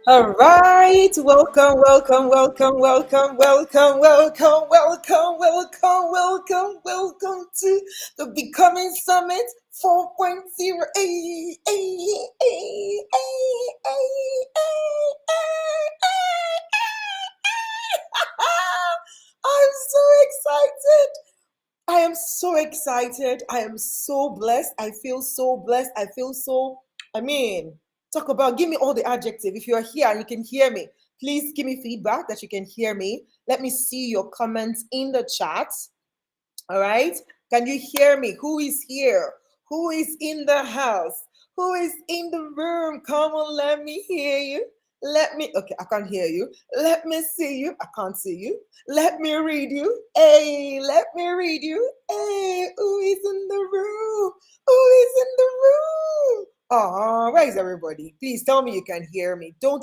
All right, welcome to the Becoming Summit 4.0. Ay, ay, ay, ay, ay, I'm so excited. I am so excited. I am so blessed. I feel so blessed. I mean, talk about, give me all the adjective. If you're here and you can hear me, please give me feedback that you can hear me. Let me see your comments in the chat. All right. Can you hear me? Who is here? Who is in the house? Who is in the room? Come on, let me hear you. Okay, I can't hear you. Let me see you. I can't see you. Let me read you. Hey, let me read you. Hey, who is in the room? Who is in the room? Oh, where is everybody? Please tell me you can hear me. Do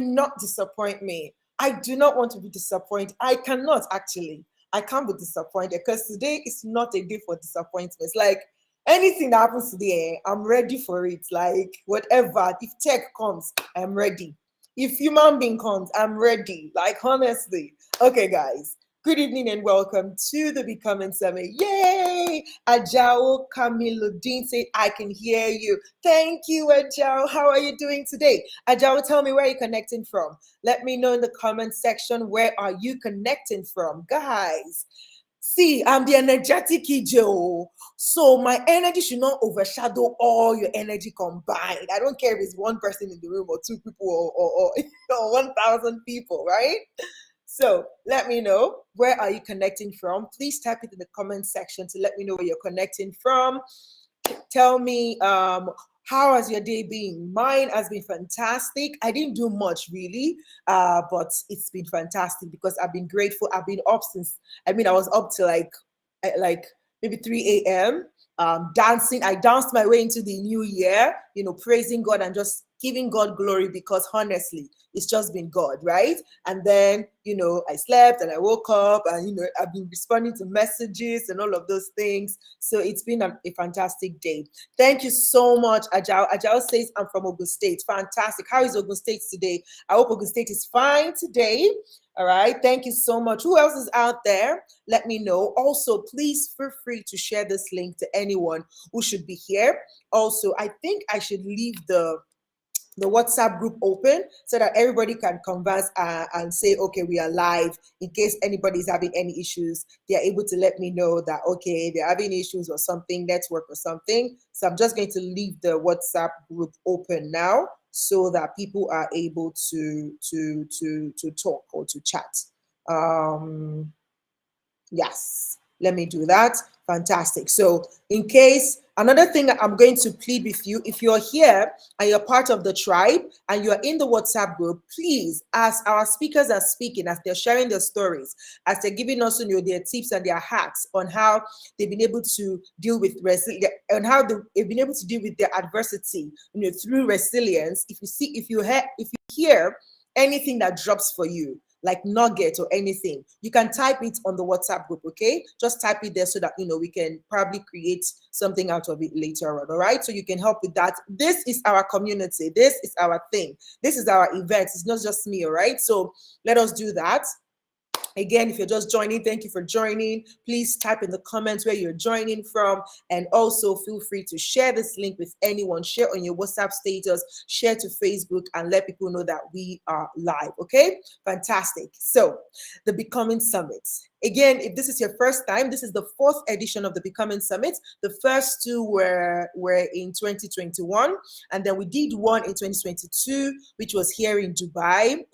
not disappoint me. I do not want to be disappointed. I cannot actually. I can't be disappointed because today is not a day for disappointments. Like anything that happens today, I'm ready for it. Like whatever. If tech comes, I'm ready. If human being comes, I'm ready. Like honestly. Okay, guys. Good evening and welcome to the Becoming Summit. Yay! 𝗕𝗂𝐿𝐿 say, I can hear you. Thank you, Ajao. How are you doing today? Ajao, tell me where you're connecting from. Let me know in the comment section, where are you connecting from? Guys, see, I'm the energetic 𝗙𝗂𝐭𝐡𝐞𝐫. So my energy should not overshadow all your energy combined. I don't care if it's one person in the room or two people or 1,000 people, right? So let me know, where are you connecting from? Please type it in the comment section to let me know where you're connecting from. Tell me, how has your day been? Mine has been fantastic. I didn't do much really, but it's been fantastic because I've been grateful. I've been up since, I was up till like maybe 3 a.m. Dancing. I danced my way into the new year, praising God and just giving God glory because honestly, it's just been God, right? And then, I slept and I woke up and, I've been responding to messages and all of those things. So it's been a fantastic day. Thank you so much, Ajao. Ajao says, I'm from Ogun State. Fantastic. How is Ogun State today? I hope Ogun State is fine today. All right. Thank you so much. Who else is out there? Let me know. Also, please feel free to share this link to anyone who should be here. Also, I think I should leave the WhatsApp group open so that everybody can converse and say, okay, we are live. In case anybody's having any issues, they are able to let me know that, okay, they're having issues or something, network or something. So I'm just going to leave the WhatsApp group open now so that people are able to talk or to chat. Yes, let me do that. Fantastic. So in case, another thing that I'm going to plead with you, if you're here and you're part of the tribe and you're in the WhatsApp group, please, as our speakers are speaking, as they're sharing their stories, as they're giving us their tips and their hacks on how they've been able to deal with and how they've been able to deal with their adversity, through resilience. If you hear anything that drops for you, like nugget or anything, you can type it on the WhatsApp group, okay? Just type it there so that, we can probably create something out of it later on, all right? So you can help with that. This is our community. This is our thing. This is our event. It's not just me, all right? So let us do that. Again, if you're just joining, thank you for joining. Please type in the comments where you're joining from. And also feel free to share this link with anyone. Share on your WhatsApp status, share to Facebook, and let people know that we are live. Okay? Fantastic. So, the Becoming Summit. Again, if this is your first time, this is the 4th edition of the Becoming Summit. The first 2 were in 2021. And then we did one in 2022, which was here in Dubai,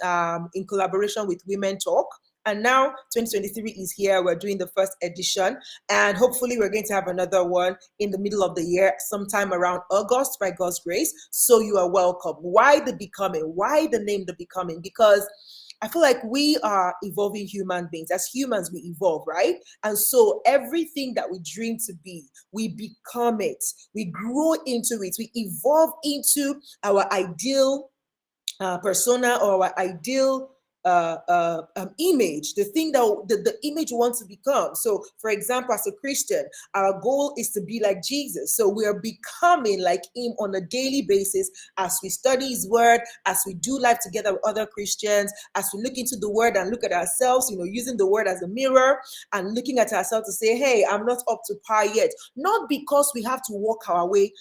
in collaboration with Women Talk. And now 2023 is here. We're doing the 1st edition, and hopefully we're going to have another one in the middle of the year, sometime around August, by God's grace. So you are welcome. Why the Becoming? Why the name The Becoming? Because I feel like we are evolving human beings. As humans, we evolve, right? And so everything that we dream to be, we become it. We grow into it. We evolve into our ideal persona or our ideal image, the thing that the image we want to become. So, for example, as a Christian, our goal is to be like Jesus. So we are becoming like him on a daily basis as we study his word, as we do life together with other Christians, as we look into the word and look at ourselves, using the word as a mirror and looking at ourselves to say, hey, I'm not up to par yet. Not because we have to walk our way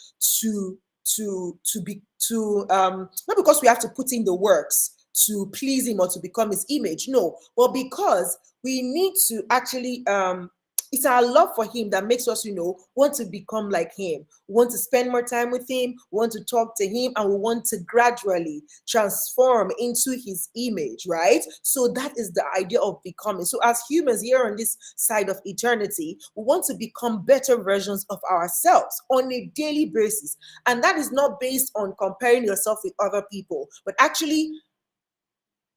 not because we have to put in the works to please him or to become his image. No, but because we need to actually it's our love for him that makes us, want to become like him, want to spend more time with him, want to talk to him, and we want to gradually transform into his image, right? So that is the idea of becoming. So as humans here on this side of eternity, we want to become better versions of ourselves on a daily basis. And that is not based on comparing yourself with other people, but actually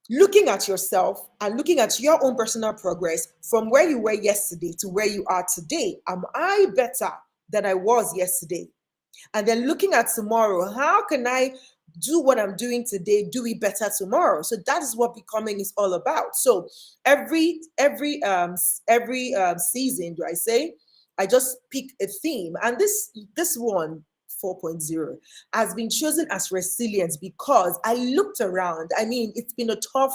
looking at yourself and looking at your own personal progress from where you were yesterday to where you are today. Am I better than I was yesterday? And then looking at tomorrow, how can I do what I'm doing today, do it better tomorrow? So that is what becoming is all about. So every season, do I say, I just pick a theme, and this one 4.0 has been chosen as resilience because I looked around. I mean, it's been a tough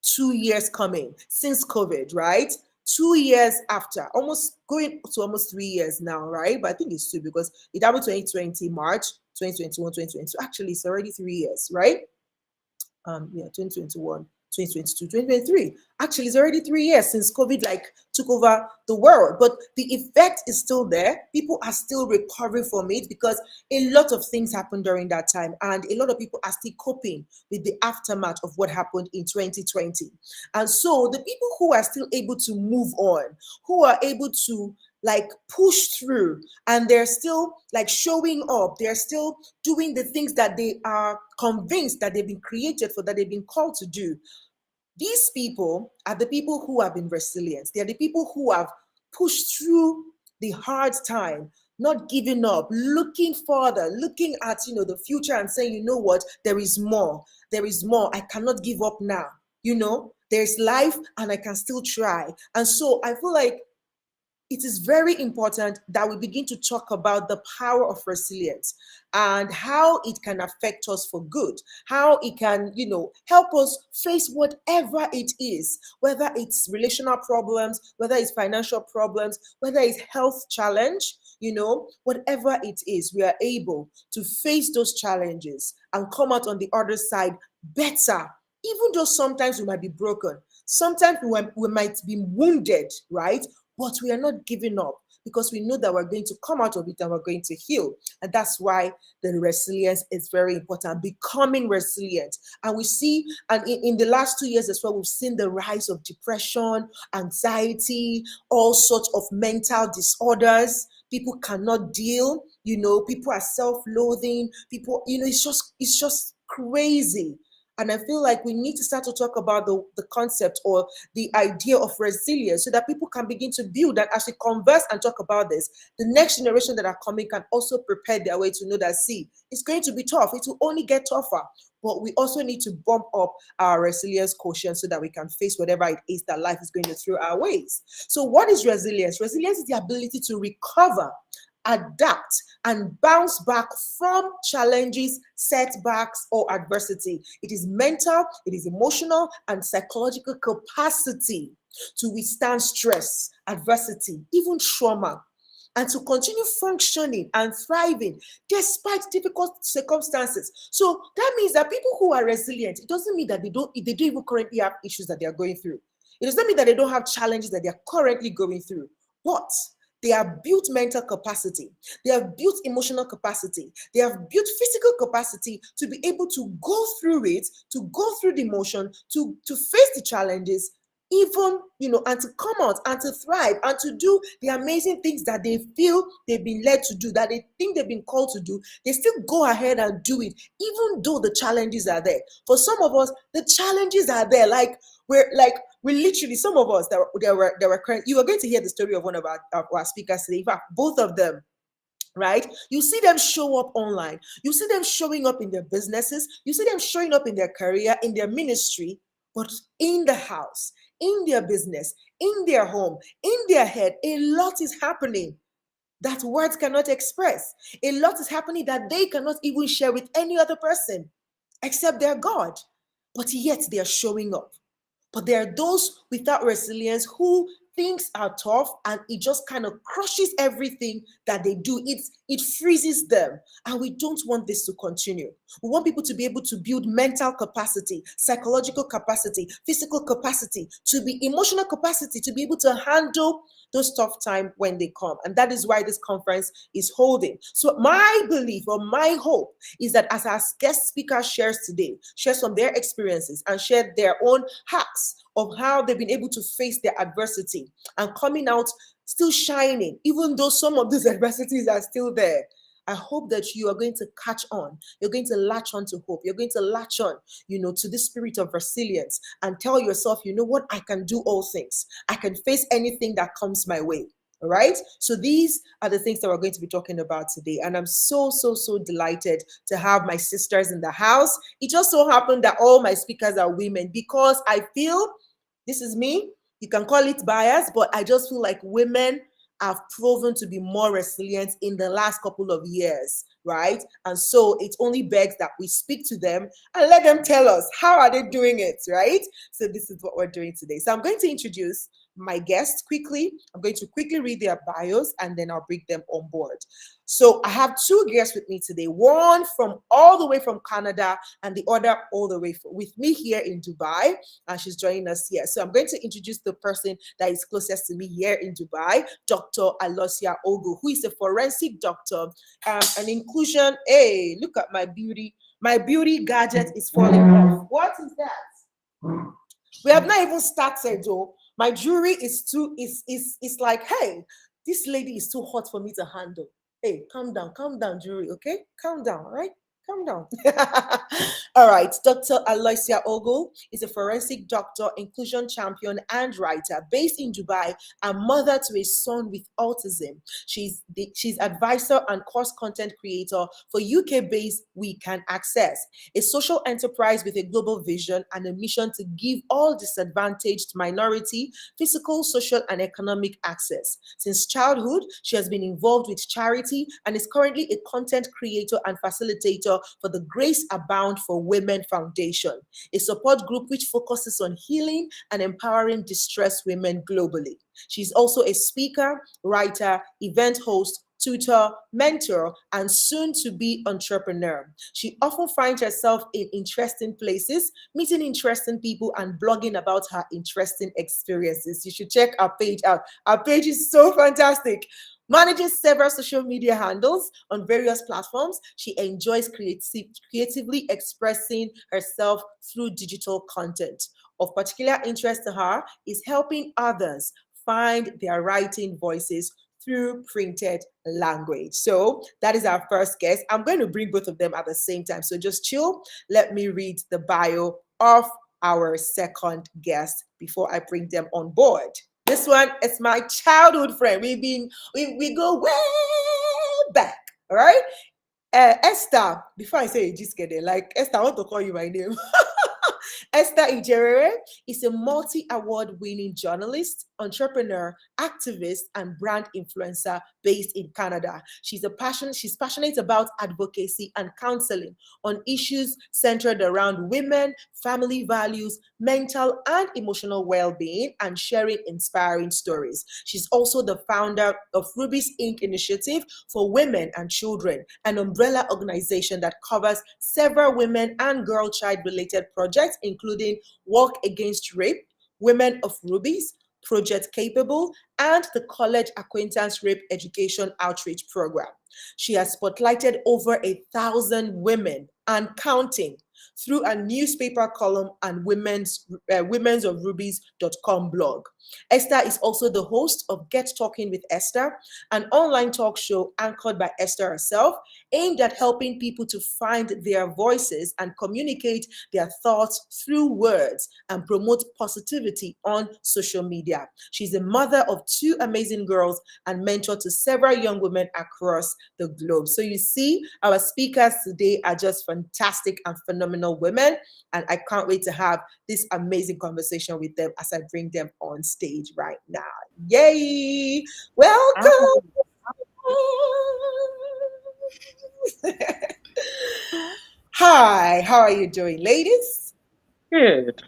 2 years coming since COVID, right? 2 years after, almost going to almost 3 years now, right? But I think it's two because it happened 2020, March, 2021, 2022. Actually, it's already 3 years, right? 2021, 2022, 2023. Actually, it's already 3 years since COVID took over the world, but the effect is still there. People are still recovering from it because a lot of things happened during that time, and a lot of people are still coping with the aftermath of what happened in 2020. And so the people who are still able to move on, who are able to push through, and they're still showing up, they're still doing the things that they are convinced that they've been created for, that they've been called to do. These people are the people who have been resilient. They are the people who have pushed through the hard time, not giving up, looking further, looking at the future and saying, you know what, there is more. I cannot give up now. There's life and I can still try. And so I feel like it is very important that we begin to talk about the power of resilience and how it can affect us for good, how it can, help us face whatever it is, whether it's relational problems, whether it's financial problems, whether it's health challenge, whatever it is, we are able to face those challenges and come out on the other side better, even though sometimes we might be broken, sometimes we might be wounded, right? But we are not giving up because we know that we're going to come out of it and we're going to heal. And that's why the resilience is very important, becoming resilient. And we see, and in the last 2 years as well, we've seen the rise of depression, anxiety, all sorts of mental disorders. People cannot deal, people are self-loathing, people, it's just crazy. And I feel like we need to start to talk about the concept or the idea of resilience so that people can begin to build. And as we converse and talk about this, the next generation that are coming can also prepare their way to know that, see, it's going to be tough. It will only get tougher. But we also need to bump up our resilience quotient so that we can face whatever it is that life is going to throw our ways. So what is resilience? Resilience is the ability to recover, adapt, and bounce back from challenges, setbacks, or adversity. It is mental, it is emotional, and psychological capacity to withstand stress, adversity, even trauma, and to continue functioning and thriving despite difficult circumstances. So that means that people who are resilient, it doesn't mean that they don't even currently have issues that they are going through. It doesn't mean that they don't have challenges that they are currently going through. But they have built mental capacity. They have built emotional capacity. They have built physical capacity to be able to go through it, to go through the emotion, to face the challenges, even, and to come out and to thrive and to do the amazing things that they feel they've been led to do, that they think they've been called to do. They still go ahead and do it, even though the challenges are there. For some of us, the challenges are there. We literally, some of us that were current, you are going to hear the story of one of our speakers today. In fact, both of them, right? You see them show up online. You see them showing up in their businesses. You see them showing up in their career, in their ministry. But in the house, in their business, in their home, in their head, a lot is happening that words cannot express. A lot is happening that they cannot even share with any other person except their God. But yet they are showing up. But there are those without resilience who things are tough and it just kind of crushes everything that they do. It freezes them. And we don't want this to continue. We want people to be able to build mental capacity, psychological capacity, physical capacity, to be emotional capacity, to be able to handle those tough times when they come. And that is why this conference is holding. So my belief or my hope is that as our guest speaker shares today, shares from their experiences and share their own hacks of how they've been able to face their adversity and coming out still shining, even though some of these adversities are still there. I hope that you are going to catch on. You're going to latch on to hope. You're going to latch on, to the spirit of resilience and tell yourself, you know what, I can do all things. I can face anything that comes my way. All right. So these are the things that we're going to be talking about today. And I'm so delighted to have my sisters in the house. It just so happened that all my speakers are women because I feel, this is me, you can call it bias, but I just feel like women have proven to be more resilient in the last couple of years, right? And so it only begs that we speak to them and let them tell us how are they doing it, right? So this is what we're doing today. So I'm going to introduce my guests quickly. I'm going to quickly read their bios and then I'll bring them on board. So I have two guests with me today, one from all the way from Canada and the other all the way with me here in Dubai, and she's joining us here. So I'm going to introduce the person that is closest to me here in Dubai, Dr. 𝗙𝗿𝐿𝐿𝐿𝐿, who is a forensic doctor, an inclusion. Hey, look at my beauty. My beauty gadget is falling off. What is that? We have not even started though. My jewelry is like, hey, this lady is too hot for me to handle. Hey, calm down, jewelry, okay? Calm down, all right? Calm down. All right, Dr. 𝗙𝗿𝐿𝐿𝐿 is a forensic doctor, inclusion champion, and writer based in Dubai, and mother to a son with autism. She's advisor and course content creator for UK-based We Can Access, a social enterprise with a global vision and a mission to give all disadvantaged minority physical, social, and economic access. Since childhood, she has been involved with charity and is currently a content creator and facilitator for the Grace Abound for Women Foundation, a support group which focuses on healing and empowering distressed women globally. She's also a speaker, writer, event host, tutor, mentor, and soon-to-be entrepreneur. She often finds herself in interesting places, meeting interesting people, and blogging about her interesting experiences. You should check our page out. Our page is so fantastic. Manages several social media handles on various platforms. She enjoys creatively expressing herself through digital content. Of particular interest to her is helping others find their writing voices through printed language. So that is our first guest. I'm going to bring both of them at the same time. So just chill. Let me read the bio of our second guest before I bring them on board. This one is my childhood friend. We go way back. All right. Esther, before I say 𝗙𝗍𝐿𝐿𝐿, like Esther, I want to call you my name. Esther 𝗙𝗍𝐿𝐿𝐿 is a multi-award winning journalist, entrepreneur, activist, and brand influencer based in Canada. She's passionate about advocacy and counseling on issues centered around women, family values, mental and emotional well-being, and sharing inspiring stories. She's also the founder of Rubies Ink Initiative for Women and Children, an umbrella organization that covers several women and girl child related projects, including Work Against Rape, Women of Rubies, Project 𝗕𝗿𝗵𝗿, and the College Acquaintance Rape Education Outreach Program. She has spotlighted over 1,000 women and counting through a newspaper column and women's of rubies.com blog. Esther is also the host of Get Talking with Esther, an online talk show anchored by Esther herself, aimed at helping people to find their voices and communicate their thoughts through words and promote positivity on social media. She's a mother of 2 amazing girls and mentor to several young women across the globe. So you see, our speakers today are just fantastic and phenomenal women, and I can't wait to have this amazing conversation with them as I bring them on stage right now. Yay! Welcome! Hi, how are you doing, ladies? Good.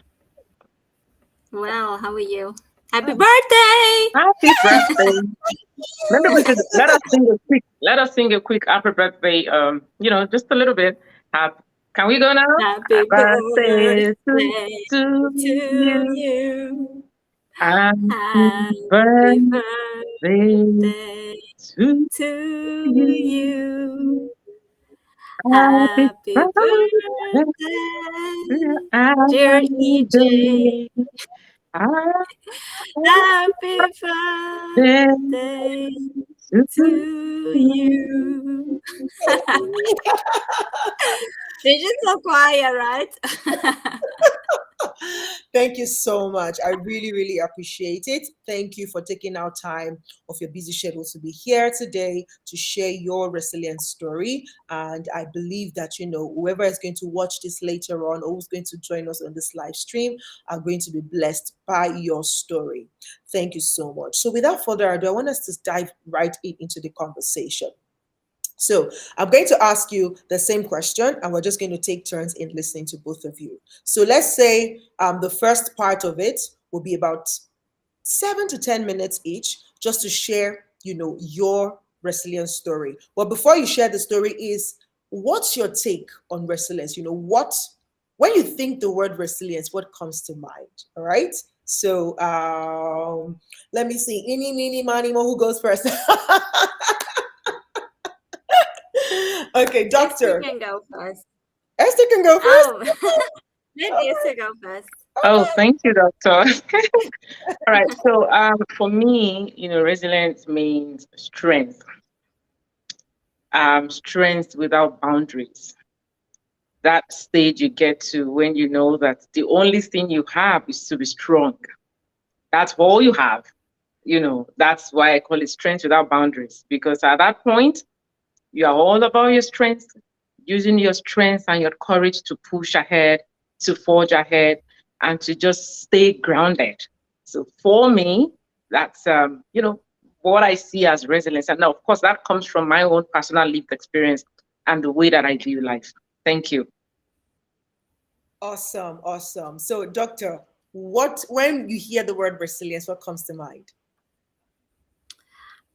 Well, how are you? Happy birthday! Happy birthday. Maybe we should let us sing a quick happy birthday, just a little bit. Can we go now? Happy birthday to to you. you. Happy Happy birthday birthday to to you. you. Happy Happy birthday, birthday, dear EJ. Happy birthday to you. They're just so quiet, right? Thank you so much. I really, really appreciate it. Thank you for taking out time of your busy schedule to be here today to share your resilience story. And I believe that, whoever is going to watch this later on or who's going to join us on this live stream are going to be blessed by your story. Thank you so much. So without further ado, I want us to dive right into the conversation. So I'm going to ask you the same question, and we're just going to take turns in listening to both of you. So let's say the first part of it will be about 7 to 10 minutes each, just to share, your resilience story. But before you share the story, what's your take on resilience? When you think the word resilience, what comes to mind? All right. So let me see. Eeny, meeny, miny, mo, who goes first? Okay, doctor. Esther can go first. Esther can go first. Oh, let Esther go first. Oh, thank you, doctor. All right. So, for me, resilience means strength. Strength without boundaries. That stage you get to when you know that the only thing you have is to be strong. That's all you have. That's why I call it strength without boundaries. Because at that point, you are all about your strength, using your strength and your courage to push ahead, to forge ahead, and to just stay grounded. So for me, that's what I see as resilience. And now, of course, that comes from my own personal lived experience and the way that I view life. Thank you. Awesome. So, doctor, when you hear the word resilience, what comes to mind?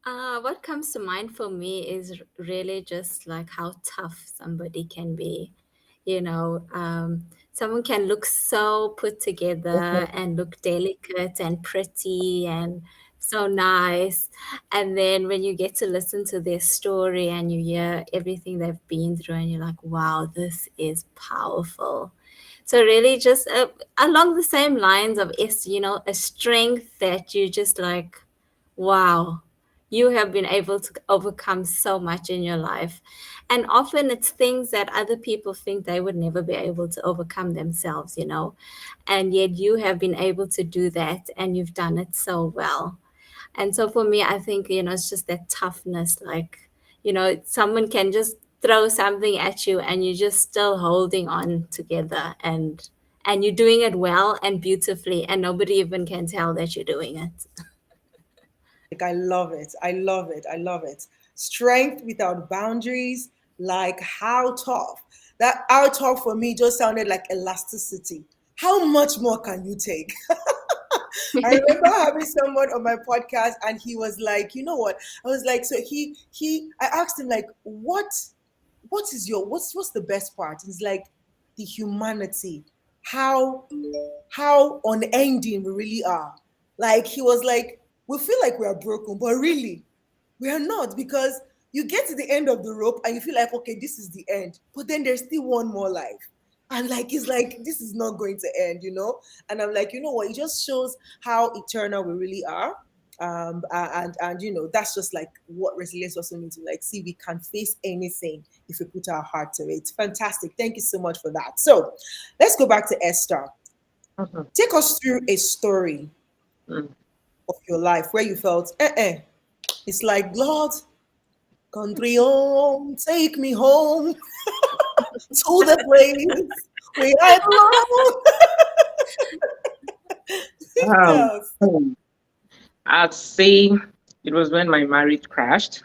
What comes to mind for me is really just like how tough somebody can be. Someone can look so put together and look delicate and pretty and so nice. And then when you get to listen to their story and you hear everything they've been through, and you're like, wow, this is powerful. So really just along the same lines of, a strength that you just like, wow, you have been able to overcome so much in your life. And often it's things that other people think they would never be able to overcome themselves, and yet you have been able to do that, and you've done it so well. And so for me, I think, it's just that toughness, like, someone can just throw something at you and you're just still holding on together, and you're doing it well and beautifully, and nobody even can tell that you're doing it. I love it. Strength without boundaries, like how tough. That how tough for me just sounded like elasticity. How much more can you take? I remember having someone on my podcast, and he was like, you know what? I was like, so I asked him, like, what's the best part? He's like, the humanity, how unending we really are. Like, he was like, we feel like we are broken, but really we are not, because you get to the end of the rope and you feel like, okay, this is the end, but then there's still one more life. And like, it's like, this is not going to end, And I'm like, you know what? It just shows how eternal we really are. And that's just like what resilience also means. Like, see, we can face anything if we put our heart to it. Fantastic. Thank you so much for that. So let's go back to Esther. Mhm. Take us through a story Mm. of your life where you felt, it's like, Lord, country home, take me home to the place where I belong. Um, Yes. I'd say it was when my marriage crashed.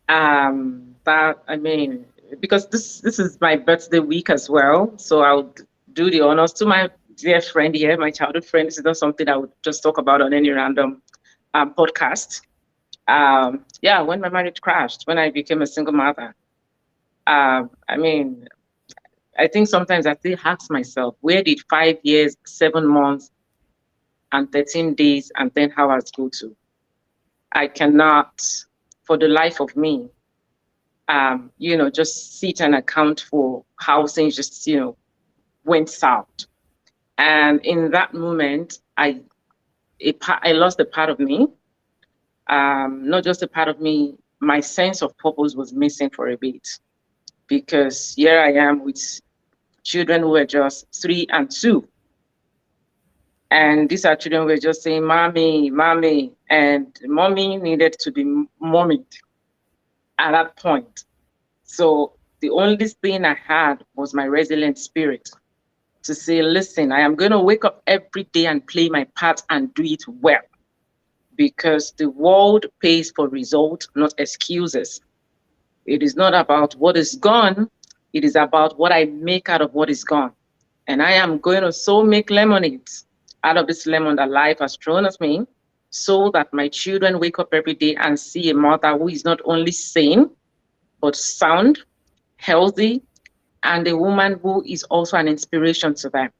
That I mean, because this is my birthday week as well, so I'll do the honors to my dear friend here, my childhood friend. This is not something I would just talk about on any random podcast. Yeah, when my marriage crashed, when I became a single mother. I mean, I think sometimes I still ask myself, where did 5 years, 7 months, and 13 days and 10 hours go to? I cannot, for the life of me, just sit and account for how things just, went south. And in that moment, I lost a part of me. Not just a part of me, my sense of purpose was missing for a bit, because here I am with children who were just 3 and 2. And these are children who were just saying, mommy, mommy, and mommy needed to be mommied at that point. So the only thing I had was my resilient spirit to say, listen, I am going to wake up every day and play my part and do it well, because the world pays for results, not excuses. It is not about what is gone. It is about what I make out of what is gone. And I am going to so make lemonade out of this lemon that life has thrown at me, so that my children wake up every day and see a mother who is not only sane, but sound, healthy, and a woman who is also an inspiration to them.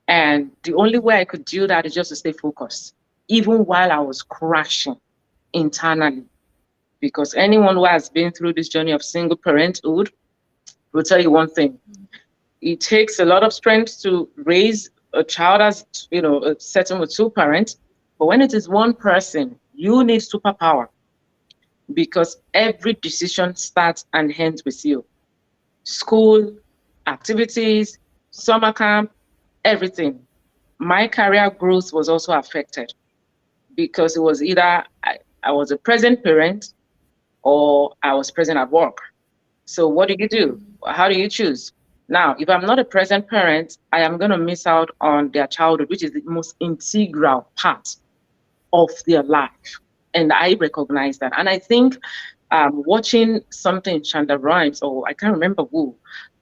And the only way I could do that is just to stay focused, even while I was crashing internally. Because anyone who has been through this journey of single parenthood will tell you one thing. It takes a lot of strength to raise a child as, a setting with 2 parents. But when it is one person, you need superpower, because every decision starts and ends with you. School, activities, summer camp, everything. My career growth was also affected, because it was either I was a present parent or I was present at work. So what do you do? How do you choose? Now, if I'm not a present parent, I am going to miss out on their childhood, which is the most integral part of their life. And I recognize that. And I think watching something Shonda Rhimes, or I can't remember who,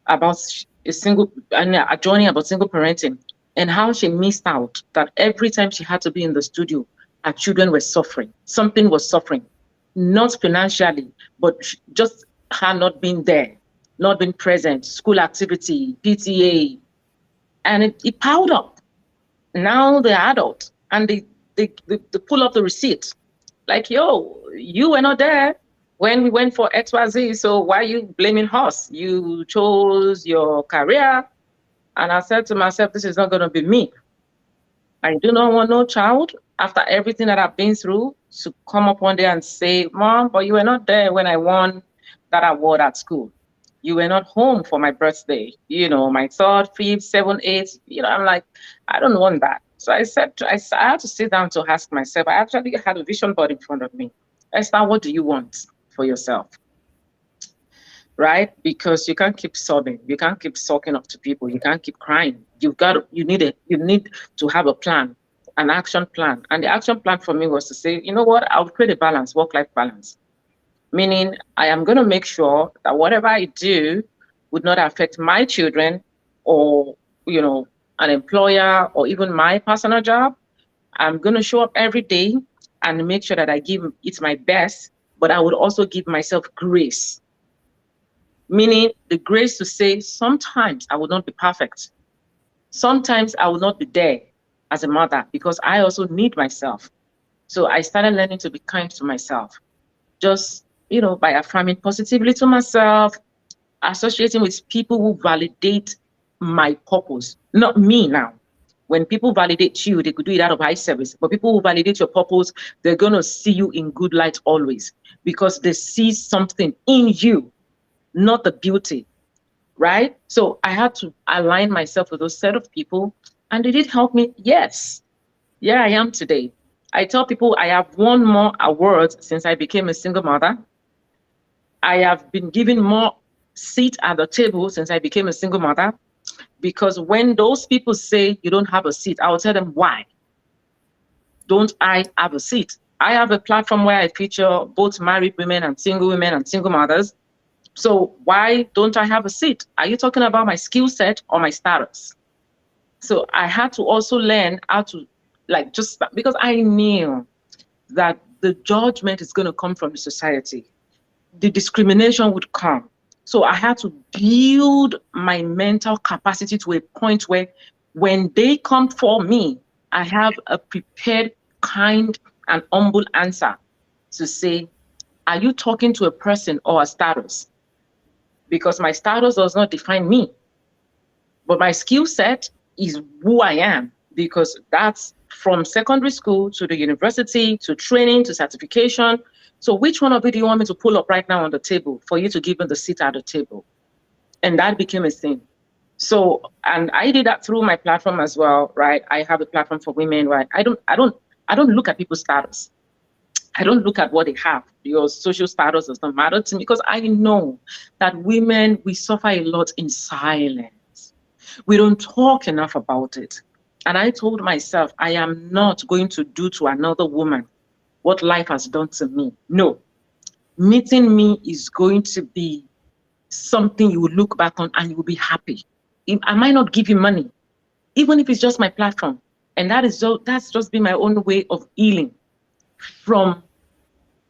about a journey about single parenting, and how she missed out that every time she had to be in the studio, her children were suffering. Something was suffering, not financially, but just her not being there, not being present, school activity, PTA, and it piled up. Now they're adults, and they pull up the receipt, like, yo, you were not there when we went for XYZ, so why are you blaming us? You chose your career. And I said to myself, this is not going to be me. I do not want no child, after everything that I've been through, to come up one day and say, Mom, but you were not there when I won that award at school. You were not home for my birthday, my 3rd, 5th, 7th, 8th. I'm like, I don't want that. So I said, I had to sit down to ask myself. I actually had a vision board in front of me. Esther, what do you want for yourself? Right? Because you can't keep sobbing. You can't keep sulking up to people. You can't keep crying. You need to have a plan, an action plan. And the action plan for me was to say, you know what? I'll create a balance, work-life balance. Meaning I am going to make sure that whatever I do would not affect my children or, an employer or even my personal job. I'm going to show up every day and make sure that I give it my best, but I would also give myself grace. Meaning the grace to say, sometimes I will not be perfect. Sometimes I will not be there as a mother, because I also need myself. So I started learning to be kind to myself, just, by affirming positively to myself, associating with people who validate my purpose, not me now. When people validate you, they could do it out of high service. But people who validate your purpose, they're going to see you in good light always, because they see something in you, not the beauty, right? So I had to align myself with those set of people. And did it help me? Yes. Yeah, I am today. I tell people I have won more awards since I became a single mother. I have been given more seat at the table since I became a single mother. Because when those people say you don't have a seat, I will tell them, why don't I have a seat? I have a platform where I feature both married women and single mothers. So why don't I have a seat? Are you talking about my skill set or my status? So I had to also learn how to, like, just because I knew that the judgment is going to come from the society. The discrimination would come. So I had to build my mental capacity to a point where when they come for me, I have a prepared, kind, and humble answer to say, are you talking to a person or a status? Because my status does not define me, but my skill set is who I am, because that's from secondary school to the university, to training, to certification. So which one of it do you want me to pull up right now on the table for you to give me the seat at the table? And that became a thing. So, and I did that through my platform as well, right? I have a platform for women, right? I don't look at people's status. I don't look at what they have. Your social status does not matter to me, because I know that women, we suffer a lot in silence. We don't talk enough about it. And I told myself, I am not going to do to another woman what life has done to me. No. Meeting me is going to be something you will look back on and you will be happy. I might not give you money, even if it's just my platform. And that's just been my own way of healing from,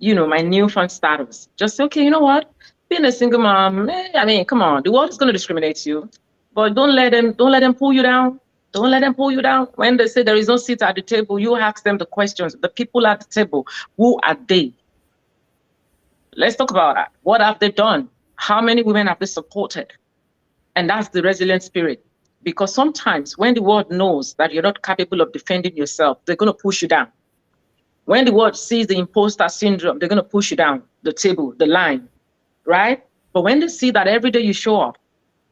my newfound status. Just say, okay, you know what? Being a single mom, I mean, come on, the world is going to discriminate you, but don't let them pull you down. Don't let them pull you down. When they say there is no seat at the table, you ask them the questions. The people at the table, who are they? Let's talk about that. What have they done? How many women have they supported? And that's the resilient spirit. Because sometimes when the world knows that you're not capable of defending yourself, they're going to push you down. When the world sees the imposter syndrome, they're going to push you down the table, the line, right? But when they see that every day you show up,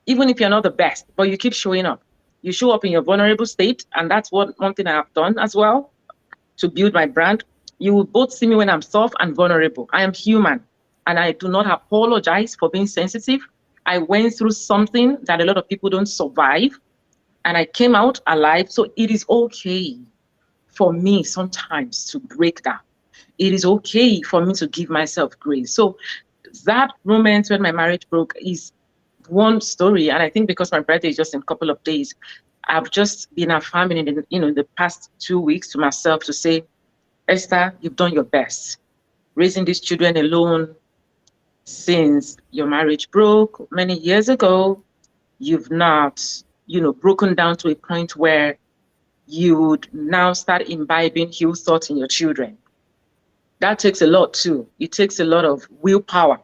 even if you're not the best, but you keep showing up, you show up in your vulnerable state. And that's one thing I have done as well to build my brand. You will both see me when I'm soft and vulnerable. I am human, and I do not apologize for being sensitive. I went through something that a lot of people don't survive, and I came out alive. So it is okay for me sometimes to break down. It is okay for me to give myself grace. So that moment when my marriage broke is one story. And I think because my birthday is just in a couple of days, I've just been affirming in the past 2 weeks to myself to say, Esther, you've done your best. Raising these children alone since your marriage broke many years ago, you've not, broken down to a point where you would now start imbibing healed thoughts in your children. That takes a lot too. It takes a lot of willpower.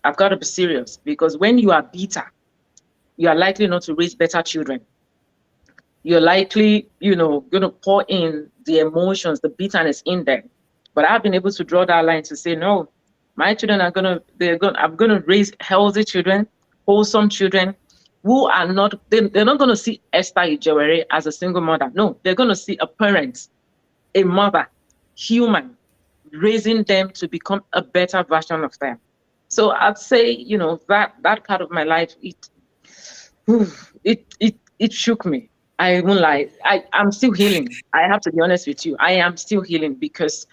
I've got to be serious, because when you are bitter, you are likely not to raise better children. You're likely, going to pour in the emotions, the bitterness in them. But I've been able to draw that line to say, no, my children I'm going to raise healthy children, wholesome children, who are not, they're not going to see 𝗙𝗏𝐿 as a single mother. No, they're going to see a parent, a mother, human, raising them to become a better version of them. So I'd say, that part of my life, it shook me. I won't lie. I'm still healing. I have to be honest with you. I am still healing, because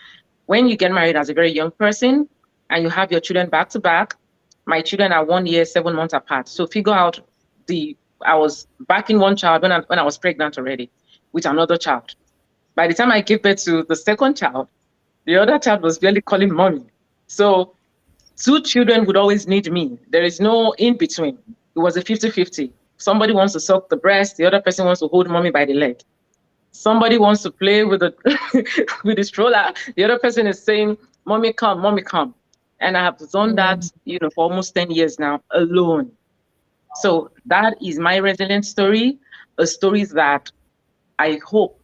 when you get married as a very young person and you have your children back to back, my children are 1 year, 7 months apart. So figure out I was back in one child when I was pregnant already with another child. By the time I gave birth to the second child, the other child was barely calling mommy. So 2 children would always need me. There is no in between. It was a 50-50. Somebody wants to suck the breast, the other person wants to hold mommy by the leg. Somebody wants to play with the stroller, the other person is saying, mommy come, mommy come. And I have done that, for almost 10 years now, alone. So that is my resilient story, a story that I hope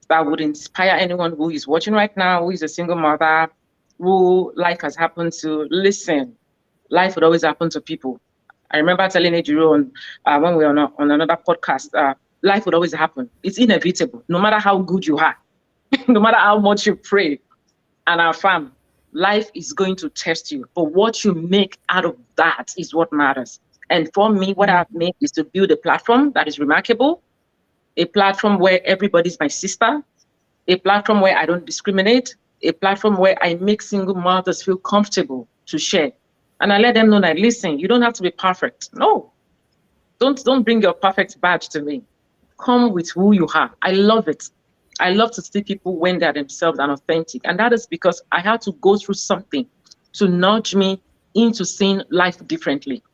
that would inspire anyone who is watching right now, who is a single mother, who life has happened to. Listen, life would always happen to people. I remember telling Ejiro when we were on another podcast, life would always happen. It's inevitable, no matter how good you are, no matter how much you pray and affirm, life is going to test you. But what you make out of that is what matters. And for me, what I've made is to build a platform that is remarkable, a platform where everybody's my sister, a platform where I don't discriminate, a platform where I make single mothers feel comfortable to share. And I let them know that, listen, you don't have to be perfect. No, don't bring your perfect badge to me. Come with who you are. I love it. I love to see people when they're themselves and authentic. And that is because I had to go through something to nudge me into seeing life differently.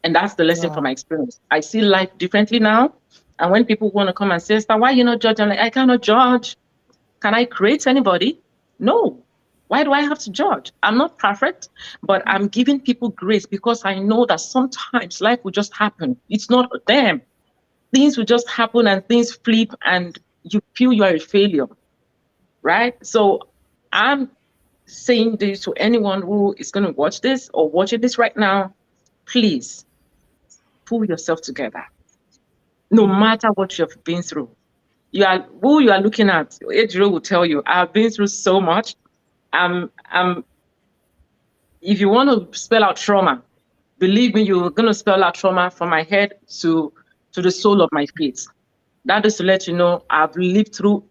And that's the lesson from my experience. I see life differently now. And when people want to come and say, Esther, why you not judge? I'm like, I cannot judge. Can I create anybody? No. Why do I have to judge? I'm not perfect, but I'm giving people grace because I know that sometimes life will just happen. It's not them. Things will just happen and things flip and you feel you are a failure, right? So I'm saying this to anyone who is going to watch this or watching this right now, please pull yourself together. No matter what you've been through, who you are looking at, Ejiro will tell you, I've been through so much. If you want to spell out trauma, believe me, you're going to spell out trauma from my head to the sole of my feet. That is to let you know I've lived through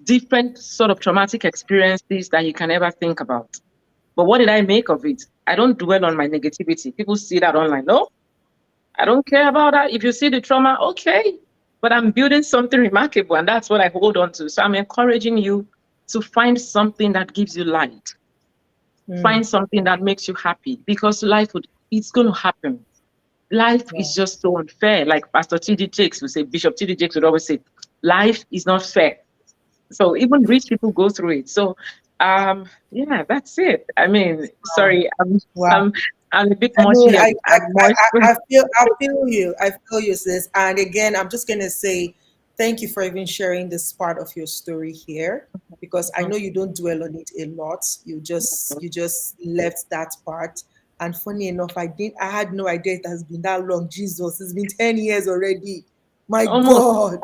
different sort of traumatic experiences that you can ever think about. But what did I make of it? I don't dwell on my negativity. People see that online. No, I don't care about that. If you see the trauma, okay. But I'm building something remarkable, and that's what I hold on to. So I'm encouraging you to find something that gives you light. Find something that makes you happy, because it's going to happen. Life is just so unfair. Like Pastor T.D. Jakes would say, Bishop T.D. Jakes would always say, life is not fair. So even rich people go through it. So yeah, that's it. I mean, sorry, I'm a bit mushy. I feel you, sis. And again, I'm just gonna say thank you for even sharing this part of your story here, because I know you don't dwell on it a lot. You just left that part. And funny enough, I had no idea it has been that long. Jesus, it's been 10 years already. My God.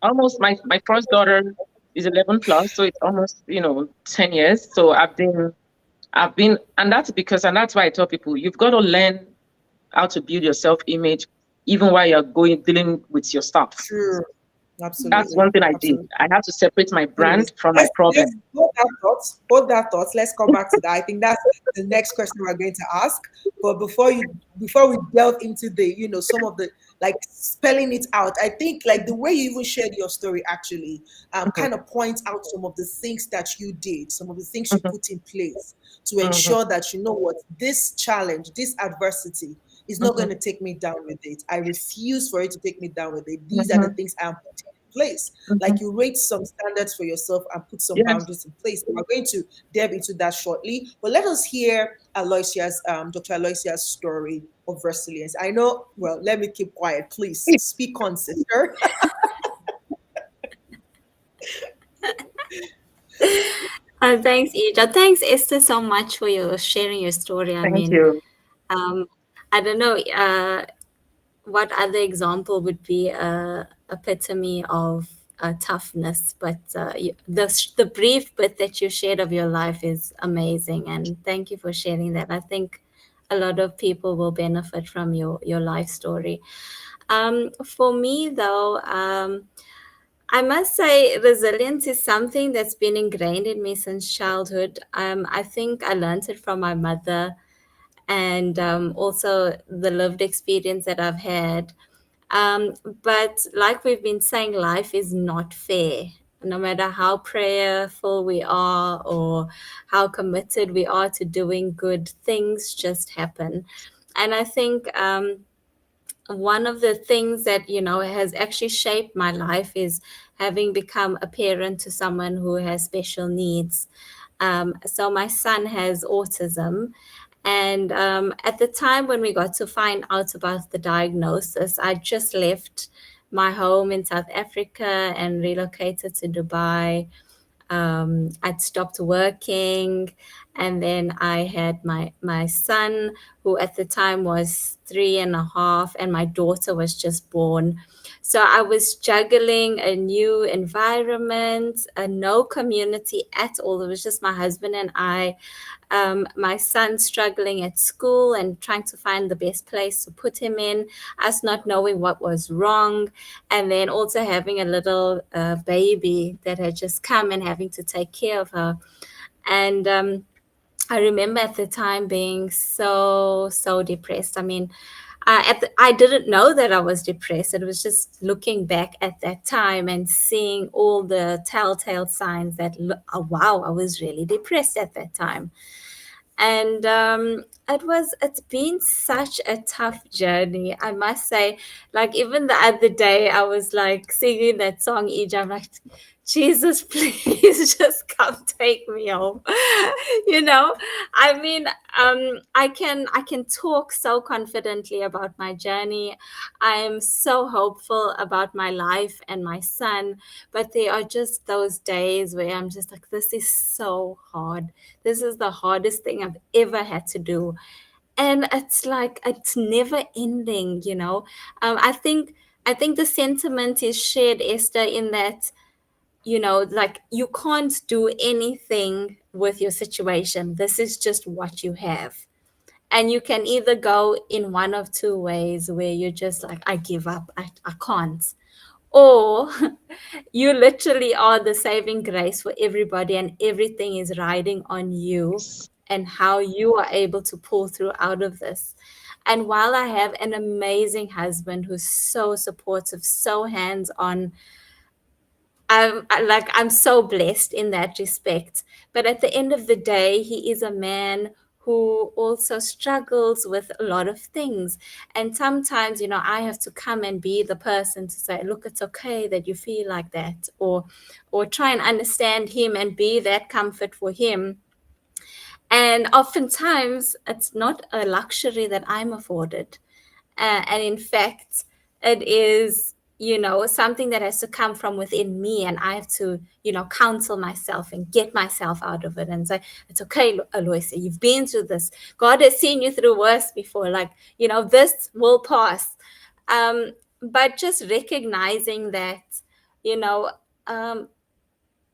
Almost my first daughter is 11 plus, so it's almost 10 years. So I've been, and that's why I tell people, you've got to learn how to build your self-image even while you're dealing with your stuff. Sure. Absolutely. That's one thing I did. I had to separate my brand from my problem. Hold that thought. Let's come back to that. I think that's the next question we're going to ask. But before we delve into the, some of the, like, spelling it out, I think like the way you even shared your story actually kind of points out some of the things that you did, some of the things you put in place to ensure that, what, this challenge, this adversity is not going to take me down with it. I refuse for it to take me down with it. These are the things I'm putting in place. Like, you rate some standards for yourself and put some boundaries in place. We're going to delve into that shortly. But let us hear Dr. Aloysia's story of resilience. I know, well, let me keep quiet. Please speak on, sister. Thanks, Ija. Thanks, Esther, so much for sharing your story. Thank you. I don't know what other example would be a epitome of toughness, but the brief bit that you shared of your life is amazing, and thank you for sharing that. I think a lot of people will benefit from your life story. For me, though, I must say resilience is something that's been ingrained in me since childhood. I think I learned it from my mother, and also the lived experience that I've had. But like we've been saying, life is not fair. No matter how prayerful we are or how committed we are to doing good, things just happen. And I think one of the things that, has actually shaped my life is having become a parent to someone who has special needs. So my son has autism, And at the time when we got to find out about the diagnosis, I just left my home in South Africa and relocated to Dubai. I'd stopped working, and then I had my son, who at the time was 3.5, and my daughter was just born. So I was juggling a new environment, no community at all. It was just my husband and I. My son struggling at school and trying to find the best place to put him in, us not knowing what was wrong, and then also having a little baby that had just come and having to take care of her. And I remember at the time being so depressed. I mean, I didn't know that I was depressed. It was just looking back at that time and seeing all the telltale signs that, oh, wow, I was really depressed at that time. And it's been such a tough journey, I must say. Like, even the other day I was like singing that song 𝐿𝗟𝗏. I'm like, Jesus, please just come take me home. you know I mean, I can talk so confidently about my journey. I'm so hopeful about my life and my son, but there are just those days where I'm just like, this is so hard. This is the hardest thing I've ever had to do. And it's like, it's never ending. I think the sentiment is shared, Esther, in that, like, you can't do anything with your situation. This is just what you have. And you can either go in one of two ways, where you're just like, I give up, I can't. Or you literally are the saving grace for everybody, and everything is riding on you and how you are able to pull through out of this. And while I have an amazing husband who's so supportive, so hands on, I'm so blessed in that respect. But at the end of the day, he is a man who also struggles with a lot of things. And sometimes, I have to come and be the person to say, look, it's okay that you feel like that, or try and understand him and be that comfort for him. And oftentimes it's not a luxury that I'm afforded. And in fact, it is, something that has to come from within me. And I have to, counsel myself and get myself out of it and say, it's okay, 𝗙𝗿𝐿𝐼𝐶𝐺, you've been through this. God has seen you through worse before. Like, this will pass. But just recognizing that, you know, um,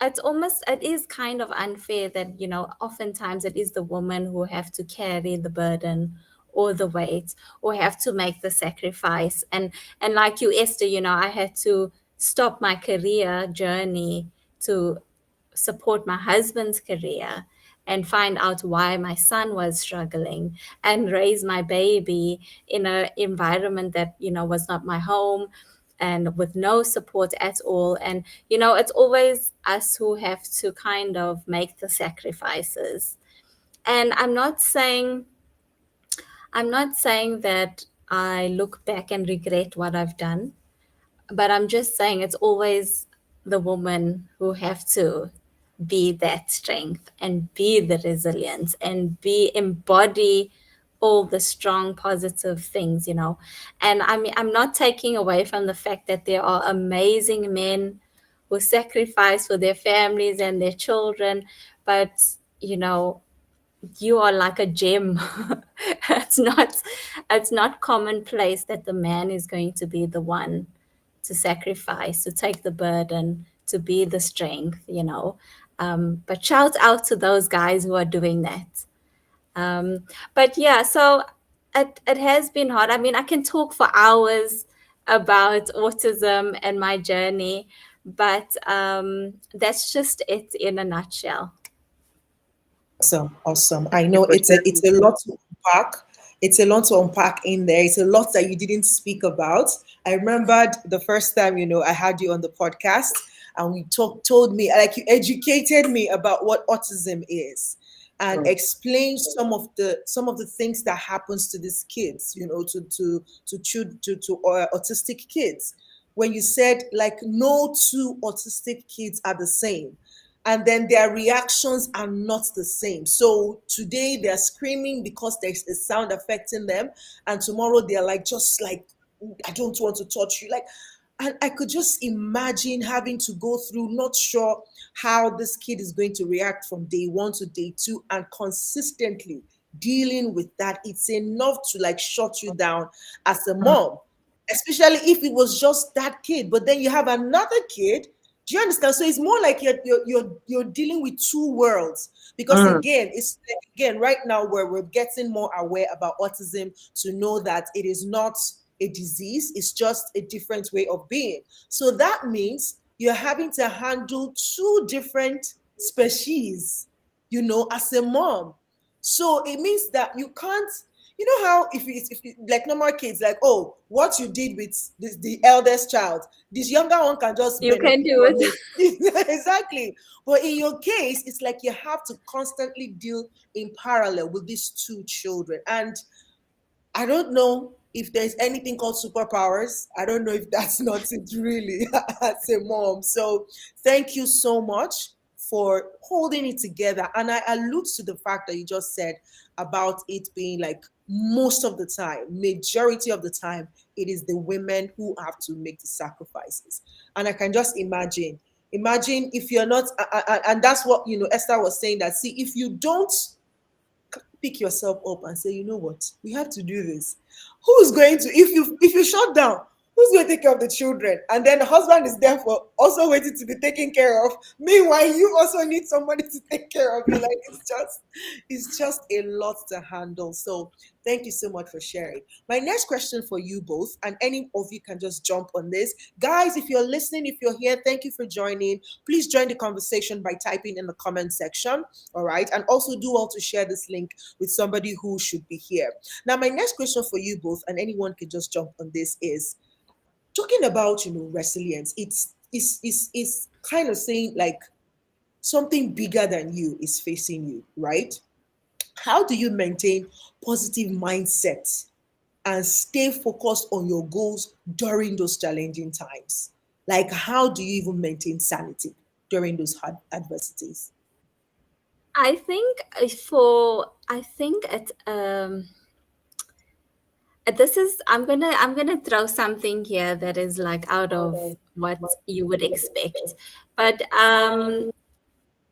it is kind of unfair that, oftentimes it is the women who have to carry the burden or the weight, or have to make the sacrifice. And like you, Esther, I had to stop my career journey to support my husband's career, and find out why my son was struggling, and raise my baby in an environment that, was not my home, and with no support at all. And, it's always us who have to kind of make the sacrifices. And I'm not saying that I look back and regret what I've done, but I'm just saying it's always the woman who have to be that strength and be the resilience and embody all the strong positive things. And I mean, I'm not taking away from the fact that there are amazing men who sacrifice for their families and their children, but you know you are like a gem. It's not commonplace that the man is going to be the one to sacrifice, to take the burden, to be the strength. But shout out to those guys who are doing that. But yeah, so it has been hard. I mean, I can talk for hours about autism and my journey, but that's just it in a nutshell. Awesome. I know it's a lot to unpack. It's a lot to unpack in there. It's a lot that you didn't speak about. I remembered the first time, I had you on the podcast, and we told me, like, you educated me about what autism is, and explained some of the things that happens to these kids, to autistic kids. When you said, like, no two autistic kids are the same, and then their reactions are not the same. So today they're screaming because there's a sound affecting them, and tomorrow they're like, just like, I don't want to touch you. Like, and I could just imagine having to go through, not sure how this kid is going to react from day one to day two, and consistently dealing with that. It's enough to like shut you down as a mom, especially if it was just that kid. But then you have another kid. Do you understand? So it's more like you're dealing with two worlds, because again, it's again right now where we're getting more aware about autism, to know that it is not a disease, it's just a different way of being. So that means you're having to handle two different species, as a mom. So it means that you can't, you know how if like normal kids, like, oh, what you did with the eldest child, this younger one can just You can benefit do from it. it. Exactly. But in your case, it's like you have to constantly deal in parallel with these two children. And I don't know if there's anything called superpowers. I don't know if that's not it really as a mom. So thank you so much for holding it together. And I allude to the fact that you just said about it being like most of the time, majority of the time, it is the women who have to make the sacrifices. And I can just imagine if you're not, and that's what, Esther was saying, that see, if you don't pick yourself up and say, you know what, we have to do this. Who's going to, if you shut down, who's going to take care of the children? And then the husband is there for also waiting to be taken care of. Meanwhile, you also need somebody to take care of you. Like, it's just a lot to handle. So thank you so much for sharing. My next question for you both, and any of you can just jump on this. Guys, if you're listening, if you're here, thank you for joining. Please join the conversation by typing in the comment section. All right. And also do all to share this link with somebody who should be here. Now, my next question for you both, and anyone can just jump on this, is talking about resilience. It's kind of saying like something bigger than you is facing you, right? How do you maintain positive mindset and stay focused on your goals during those challenging times? Like, how do you even maintain sanity during those hard adversities? I think this is I'm gonna throw something here that is like out of what you would expect. But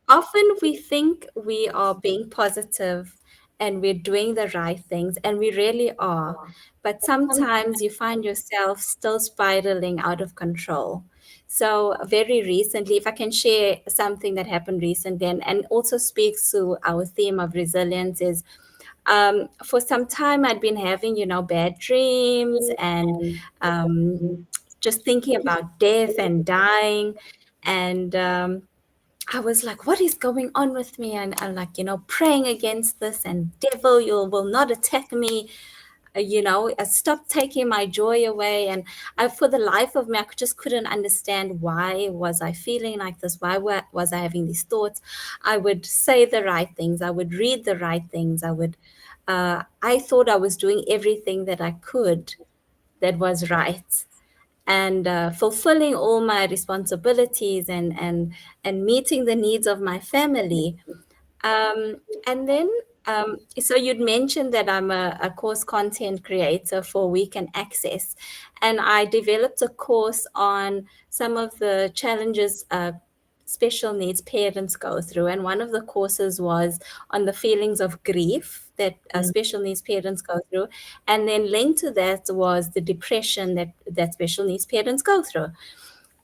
often we think we are being positive and we're doing the right things, and we really are. But sometimes you find yourself still spiraling out of control. So, very recently, if I can share something that happened recently, and also speaks to our theme of resilience, is for some time I'd been having, bad dreams, and just thinking about death and dying. And I was like, what is going on with me? And I'm like, praying against this, and devil, you will not attack me. Stop taking my joy away. And for the life of me, I just couldn't understand, why was I feeling like this? Why was I having these thoughts? I would say the right things. I would read the right things. I thought I was doing everything that I could that was right, and fulfilling all my responsibilities, and meeting the needs of my family. And then, so you'd mentioned that I'm a course content creator for We Can Access, and I developed a course on some of the challenges special needs parents go through. And one of the courses was on the feelings of grief that special needs parents go through. And then linked to that was the depression that special needs parents go through.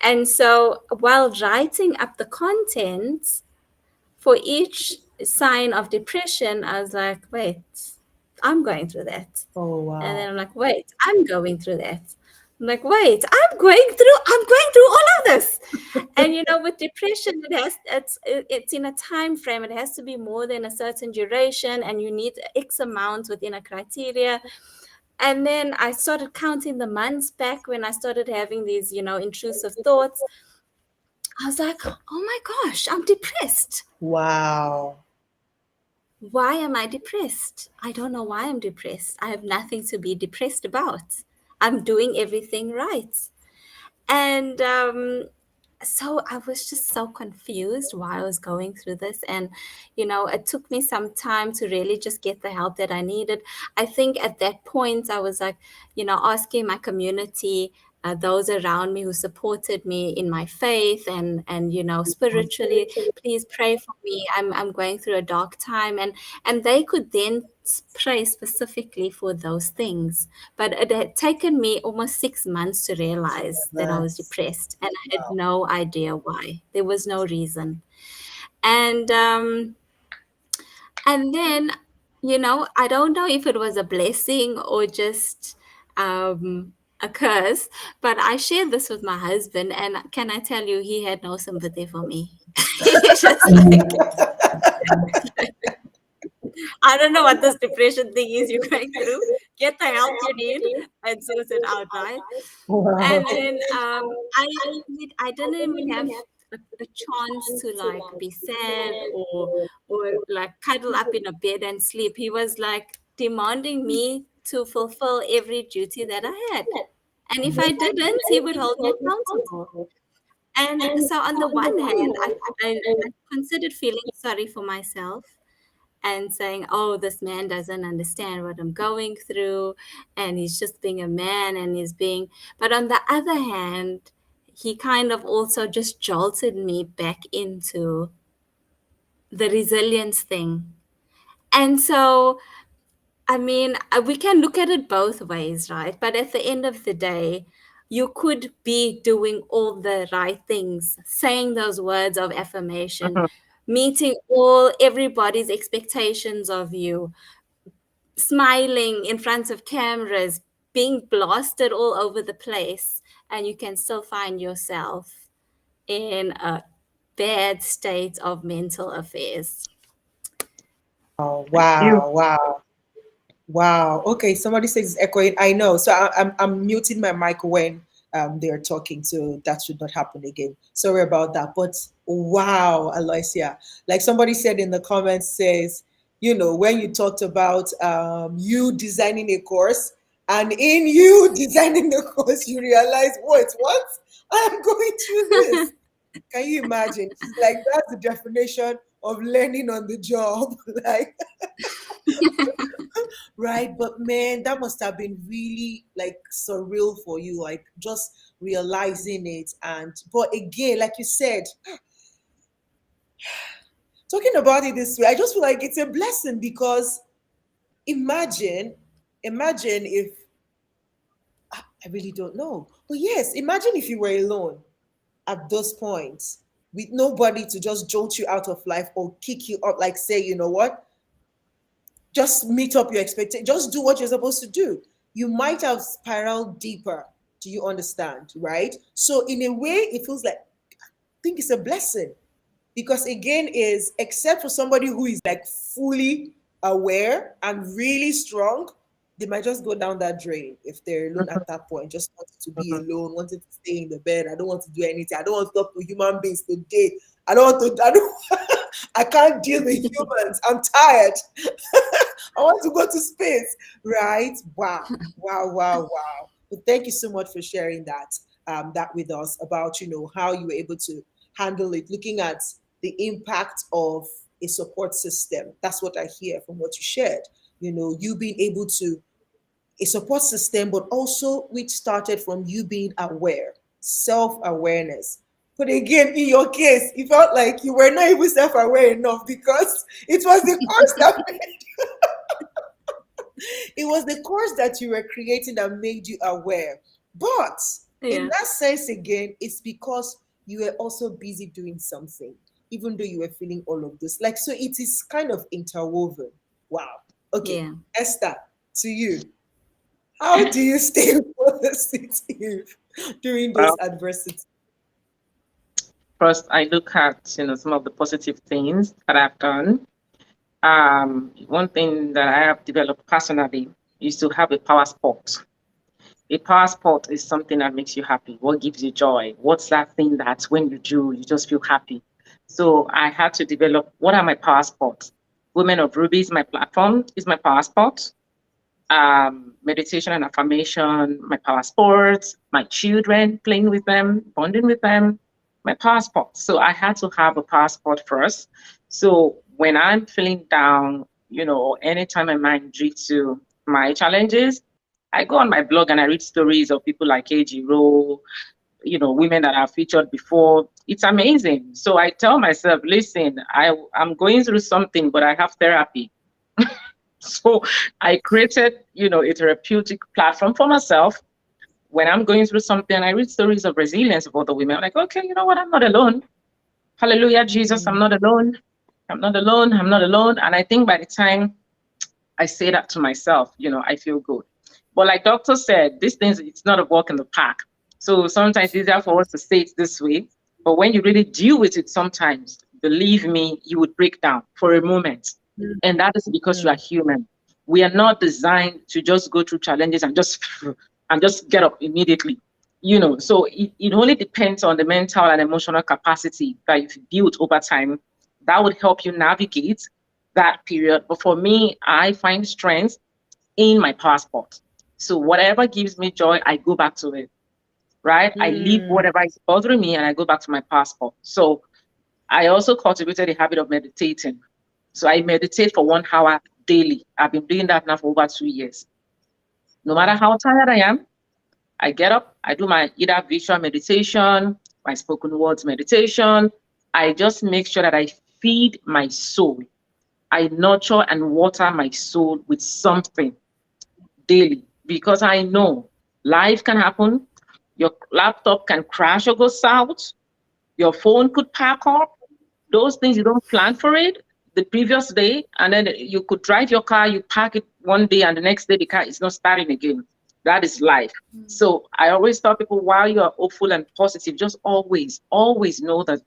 And so while writing up the content for each sign of depression, I was like, wait, I'm going through that. Oh, wow. And then I'm like, wait, I'm going through that. I'm like, wait, I'm going through all of this. And with depression, it's in a time frame. It has to be more than a certain duration, and you need X amount within a criteria. And then I started counting the months back when I started having these, intrusive thoughts. I was like, oh my gosh, I'm depressed. Wow. Why am I depressed? I don't know why I'm depressed. I have nothing to be depressed about. I'm doing everything right. And so I was just so confused while I was going through this. And, you know, it took me some time to really just get the help that I needed. I think at that point, I was like, you know, asking my community, those around me who supported me in my faith and you know, spiritually, please pray for me. I'm going through a dark time. And they could then pray specifically for those things. But it had taken me almost 6 months to realize that I was Yes. depressed, and I had no idea why. There was no reason. And then, you know, I don't know if it was a blessing or just a curse, but I shared this with my husband, and can I tell you, he had no sympathy for me. He's just like, I don't know what this depression thing is you're going through. Get the help you need and sort it out, right? Wow. And then I didn't even have a chance to like be sad or like cuddle up in a bed and sleep. He was like demanding me to fulfill every duty that I had. And if I didn't, he would hold me accountable. And so on the one hand, I considered feeling sorry for myself and saying, oh, this man doesn't understand what I'm going through, and he's just being a man and he's being, but on the other hand, he kind of also just jolted me back into the resilience thing. And so, I mean, we can look at it both ways, right? But at the end of the day, you could be doing all the right things, saying those words of affirmation, Mhm. meeting everybody's expectations of you, smiling in front of cameras, being blasted all over the place, and you can still find yourself in a bad state of mental affairs. Oh, Thank you. wow, wow, wow. Okay, somebody says it's echoing. I know. So I'm muting my mic when they're talking, so that should not happen again. Sorry about that. But wow, Aloysia, like somebody said in the comments, says, you know, when you talked about you designing a course, and in you designing the course, you realize, wait, what? I'm going through this. Can you imagine? It's like that's the definition of learning on the job. Like, right? But man, that must have been really like surreal for you, like just realizing it. And but again, like you said, talking about it this way, I just feel like it's a blessing because imagine, imagine if I really don't know. But yes, imagine if you were alone at those points with nobody to just jolt you out of life or kick you up, like say, you know what? Just meet up your expectation. Just do what you're supposed to do. You might have spiraled deeper. Do you understand? Right? So in a way, it feels like I think it's a blessing because again, is except for somebody who is like fully aware and really strong, they might just go down that drain if they're alone Mhm. at that point, just wanting to be Mhm. alone, wanting to stay in the bed. I don't want to do anything. I don't want to talk to human beings today. I don't want to, I don't I can't deal with humans. I'm tired. I want to go to space. Right? Wow. Wow. Wow. Wow. But thank you so much for sharing that with us about, you know, how you were able to handle it, looking at the impact of a support system. That's what I hear from what you shared. You know, you being able to a support system, but also which started from you being aware, self-awareness. But again, in your case, it felt like you were not even self-aware enough because it was the course that it was the course that you were creating that made you aware. But in Yeah. that sense, again, it's because you were also busy doing something, even though you were feeling all of this. Like, so it is kind of interwoven. Wow. Okay. Yeah. Esther, to you. How do you stay positive during those Well, adversities? first I look at some of the positive things that I've done. One thing that I have developed personally is to have a power sport. A power sport is something that makes you happy. What gives you joy? What's that thing that when you do, you just feel happy? So I had to develop what are my power sports. Women of Rubies, my platform, is my power sport. Meditation and affirmation, my power sports, my children, playing with them, bonding with them. my passport. So I had to have a passport first. So when I'm feeling down, anytime my mind drifts to my challenges, I go on my blog and I read stories of people like 𝗕𝗓𝐿, women that I've featured before. It's amazing. So I tell myself, listen, I'm going through something, but I have therapy. So I created, a therapeutic platform for myself. When I'm going through something, I read stories of resilience of other women. I'm like, okay, you know what? I'm not alone. Hallelujah, Jesus, I'm not alone. I'm not alone. I'm not alone. And I think by the time I say that to myself, I feel good. But like doctor said, these things, it's not a walk in the park. So sometimes it's easier for us to say it this way. But when you really deal with it sometimes, believe me, you would break down for a moment. And that is because you are human. We are not designed to just go through challenges and just get up immediately. So it only depends on the mental and emotional capacity that you've built over time. That would help you navigate that period. But for me, I find strength in my passport. So whatever gives me joy, I go back to it, right? I leave whatever is bothering me and I go back to my passport. So I also cultivated a habit of meditating. So I meditate for 1 hour daily. I've been doing that now for over 2 years. No matter how tired I am, I get up, I do my either visual meditation, my spoken words meditation. I just make sure that I feed my soul. I nurture and water my soul with something daily, because I know life can happen. Your laptop can crash or go south. Your phone could pack up. Those things, you don't plan for it the previous day, and then you could drive your car, you park it one day, and the next day the car is not starting again. That is life. So I always tell people, while you are hopeful and positive, just always know that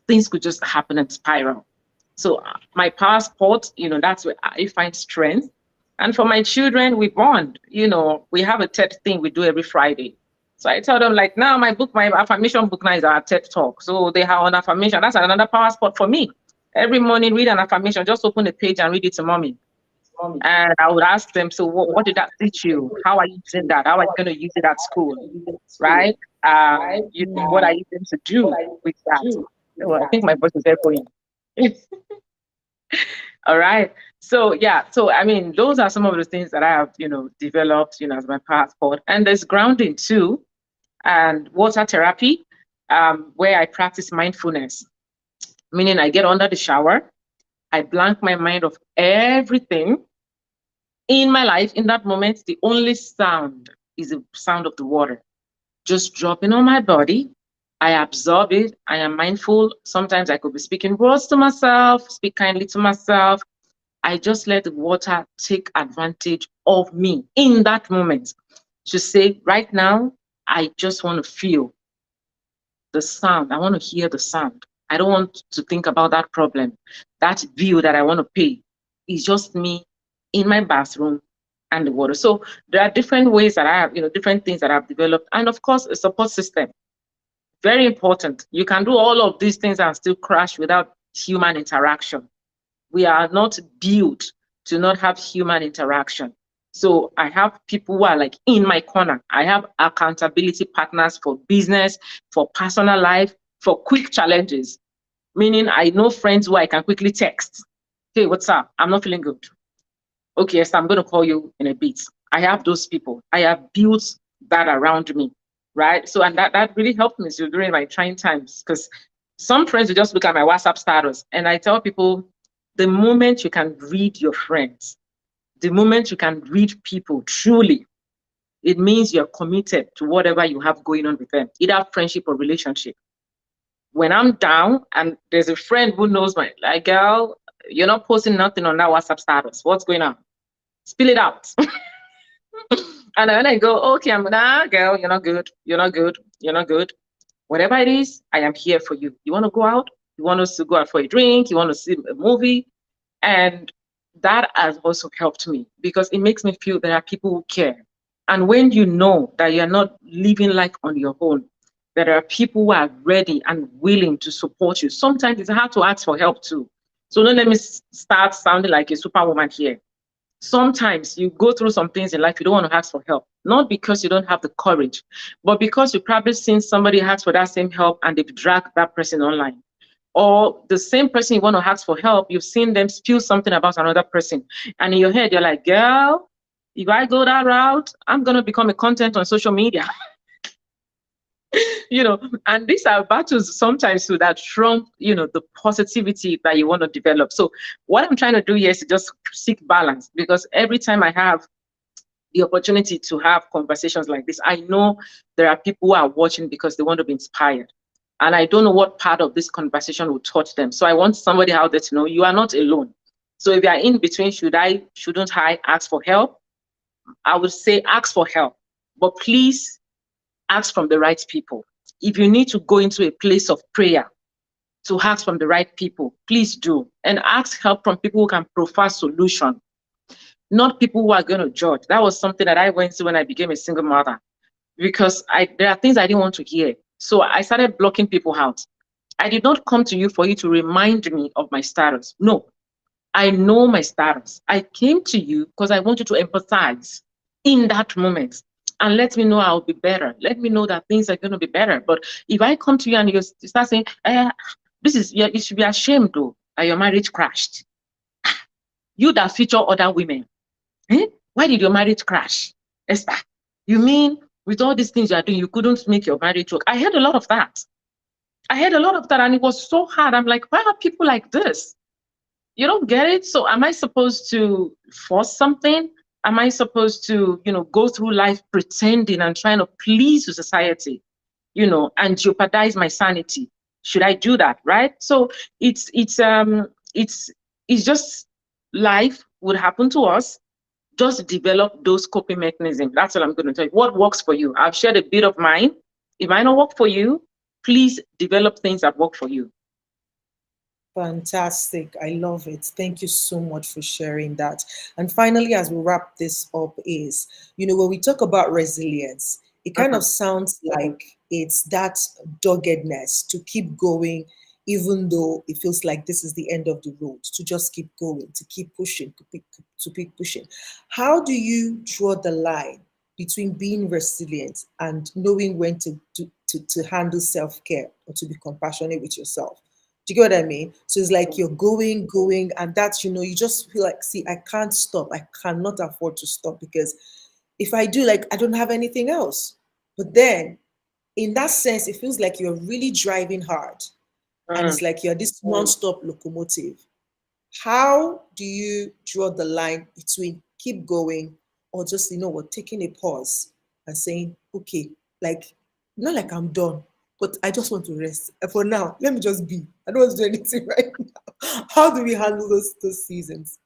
things could just happen and spiral. So my passport, that's where I find strength. And for my children, we bond. We have a TED thing we do every Friday. So I tell them, like, now my affirmation book now is our TED Talk. So they have an affirmation. That's another passport for me. Every morning, read an affirmation. Just open the page and read it to mommy. And I would ask them, so what did that teach you? How are you using that? How are you going to use it at school? Right? What are you going to do with that? Well, I think my voice is echoing. All right. So yeah. So I mean, those are some of the things that I have, developed, as my passport. And there's grounding too, and water therapy, where I practice mindfulness. Meaning I get under the shower, I blank my mind of everything in my life. In that moment, the only sound is the sound of the water just dropping on my body. I absorb it. I am mindful. Sometimes I could be speaking words to myself, speak kindly to myself. I just let the water take advantage of me in that moment to say, right now, I just want to feel the sound. I want to hear the sound. I don't want to think about that problem, that bill that I want to pay. It's just me in my bathroom and the water. So there are different ways that I have, different things that I've developed. And of course, a support system. Very important. You can do all of these things and still crash without human interaction. We are not built to not have human interaction. So I have people who are like in my corner. I have accountability partners for business, for personal life, for quick challenges. Meaning I know friends who I can quickly text. Hey, what's up? I'm not feeling good. Okay, so I'm going to call you in a bit. I have those people. I have built that around me, right? So, and that really helped me during my trying times, because some friends will just look at my WhatsApp status, and I tell people, the moment you can read your friends, the moment you can read people truly, it means you're committed to whatever you have going on with them, either friendship or relationship. When I'm down and there's a friend who knows like, girl, you're not posting nothing on that WhatsApp status. What's going on? Spill it out. And then I go, okay, girl, you're not good. You're not good. You're not good. Whatever it is, I am here for you. You want to go out? You want us to go out for a drink? You want to see a movie? And that has also helped me, because it makes me feel there are people who care. And when you know that you're not living life on your own, that there are people who are ready and willing to support you. Sometimes it's hard to ask for help too. So don't let me start sounding like a superwoman here. Sometimes you go through some things in life, you don't want to ask for help, not because you don't have the courage, but because you've probably seen somebody ask for that same help and they've dragged that person online. Or the same person you want to ask for help, you've seen them spill something about another person. And in your head, you're like, girl, if I go that route, I'm going to become a content on social media. You know, and these are battles sometimes too that trump, you know, the positivity that you want to develop. So what I'm trying to do here is to just seek balance, because every time I have the opportunity to have conversations like this, I know there are people who are watching because they want to be inspired. And I don't know what part of this conversation will touch them. So I want somebody out there to know you are not alone. So if you are in between, shouldn't I ask for help? I would say ask for help, but please ask from the right people. If you need to go into a place of prayer to ask from the right people, please do. And ask help from people who can provide solution, not people who are going to judge. That was something that I went through when I became a single mother, because there are things I didn't want to hear. So I started blocking people out. I did not come to you for you to remind me of my status. No, I know my status. I came to you because I want you to empathize in that moment and let me know I'll be better. Let me know that things are going to be better. But if I come to you and you start saying, you should be ashamed though, that your marriage crashed. You that feature other women. Why did your marriage crash? Esther, you mean with all these things you are doing, you couldn't make your marriage work? I heard a lot of that. And it was so hard. I'm like, why are people like this? You don't get it? So am I supposed to force something? Am I supposed to, you know, go through life pretending and trying to please the society, you know, and jeopardize my sanity? Should I do that, right? So it's just life would happen to us. Just develop those coping mechanisms. That's what I'm going to tell you. What works for you? I've shared a bit of mine. It might not work for you. Please develop things that work for you. Fantastic. I love it. Thank you so much for sharing that. And finally, as we wrap this up, is, you know, when we talk about resilience, it kind of sounds like it's that doggedness to keep going, even though it feels like this is the end of the road, to just keep going, to keep pushing, to keep pushing. How do you draw the line between being resilient and knowing when to handle self-care or to be compassionate with yourself? Do you get what I mean? So it's like you're going, and that's, you know, you just feel like, see, I can't stop. I cannot afford to stop, because if I do, like, I don't have anything else. But then in that sense, it feels like you're really driving hard. And it's like you're this non-stop locomotive. How do you draw the line between keep going or just, you know what, taking a pause and saying, okay, like, not like I'm done, but I just want to rest. And for now, let me just be. I don't want to do anything right now. How do we handle those seasons?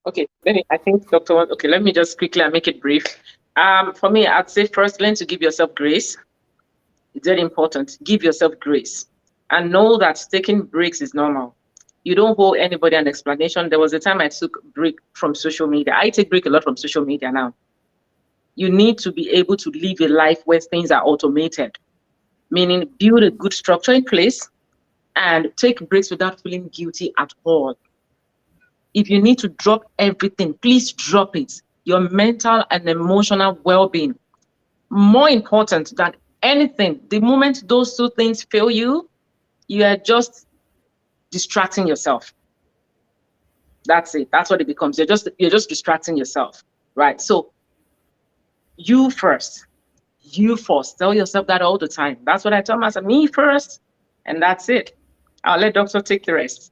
Okay, let me just quickly make it brief. For me, I'd say first, learn to give yourself grace. It's very important. Give yourself grace and know that taking breaks is normal. You don't owe anybody an explanation. There was a time I took break from social media. I take break a lot from social media now. You need to be able to live a life where things are automated, meaning build a good structure in place and take breaks without feeling guilty at all. If you need to drop everything, please drop it. Your mental and emotional well-being. More important than anything, the moment those two things fail you, you are just distracting yourself. That's it. That's what it becomes. You're just distracting yourself, right? So you first. Tell yourself that all the time. That's what I tell myself, me first, and that's it. I'll let doctor take the rest.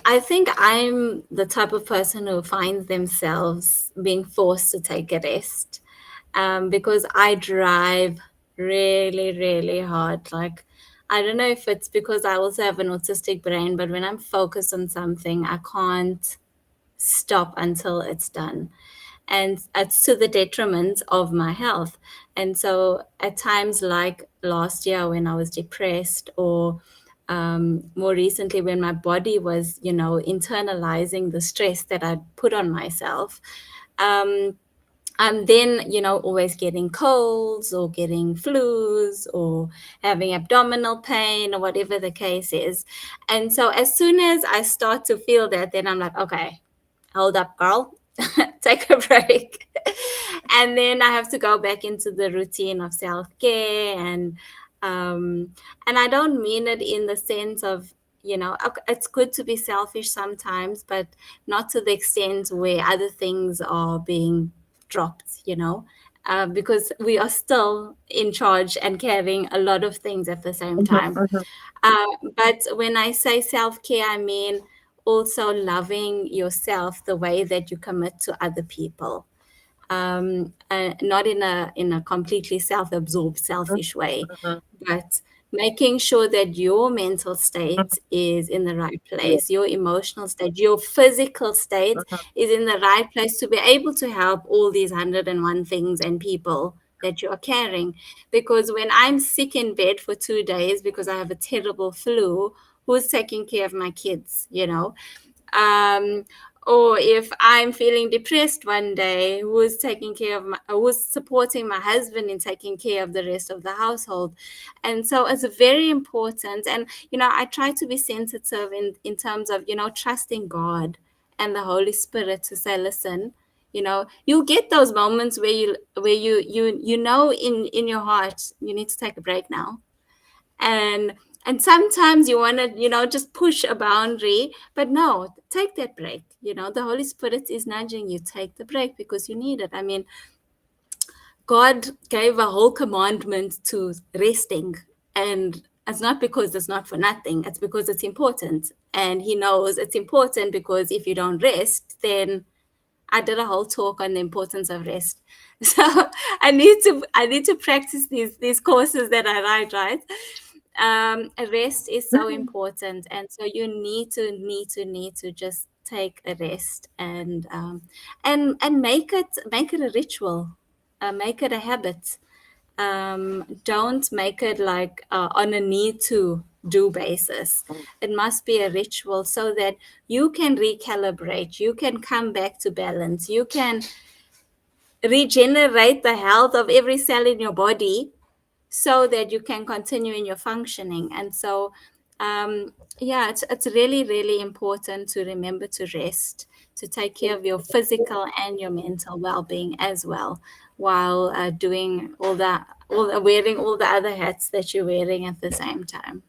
I think I'm the type of person who finds themselves being forced to take a rest, because I drive really, really hard. Like, I don't know if it's because I also have an autistic brain, but when I'm focused on something, I can't stop until it's done. And it's to the detriment of my health. And so at times like last year when I was depressed, or more recently when my body was, internalizing the stress that I'd put on myself, then, always getting colds or getting flus or having abdominal pain or whatever the case is. And so as soon as I start to feel that, then I'm like, okay, hold up, girl, take a break. And then I have to go back into the routine of self-care. And I don't mean it in the sense of, it's good to be selfish sometimes, but not to the extent where other things are being dropped, because we are still in charge and carrying a lot of things at the same Mhm, time. mhm. But when I say self-care, I mean also loving yourself the way that you commit to other people, not in a completely self-absorbed, selfish way, Mhm, but making sure that your mental state mhm. is in the right Yeah. place, your emotional state, your physical state Mhm, is in the right place to be able to help all these 101 things and people that you are caring. Because when I'm sick in bed for 2 days because I have a terrible flu, who's taking care of my kids, um, or if I'm feeling depressed one day, who's supporting my husband in taking care of the rest of the household? And so it's very important. And I try to be sensitive in terms of trusting God and the Holy Spirit to say, listen. You'll get those moments where you in your heart you need to take a break now, and sometimes you want to just push a boundary, but no, take that break. The Holy Spirit is nudging you, take the break because you need it. I mean, God gave a whole commandment to resting, and it's not because it's not for nothing, it's because it's important, and he knows it's important, because if you don't rest, then I did a whole talk on the importance of rest. So I need to practice these courses that I write, right? Rest is so mhm. important, and so you need to just take a rest, and make it a ritual, make it a habit. Don't make it like on a need to do basis. It must be a ritual so that you can recalibrate, you can come back to balance, you can regenerate the health of every cell in your body so that you can continue in your functioning. And so, yeah, it's really, really important to remember to rest, to take care of your physical and your mental well-being as well, while doing wearing all the other hats that you're wearing at the same time.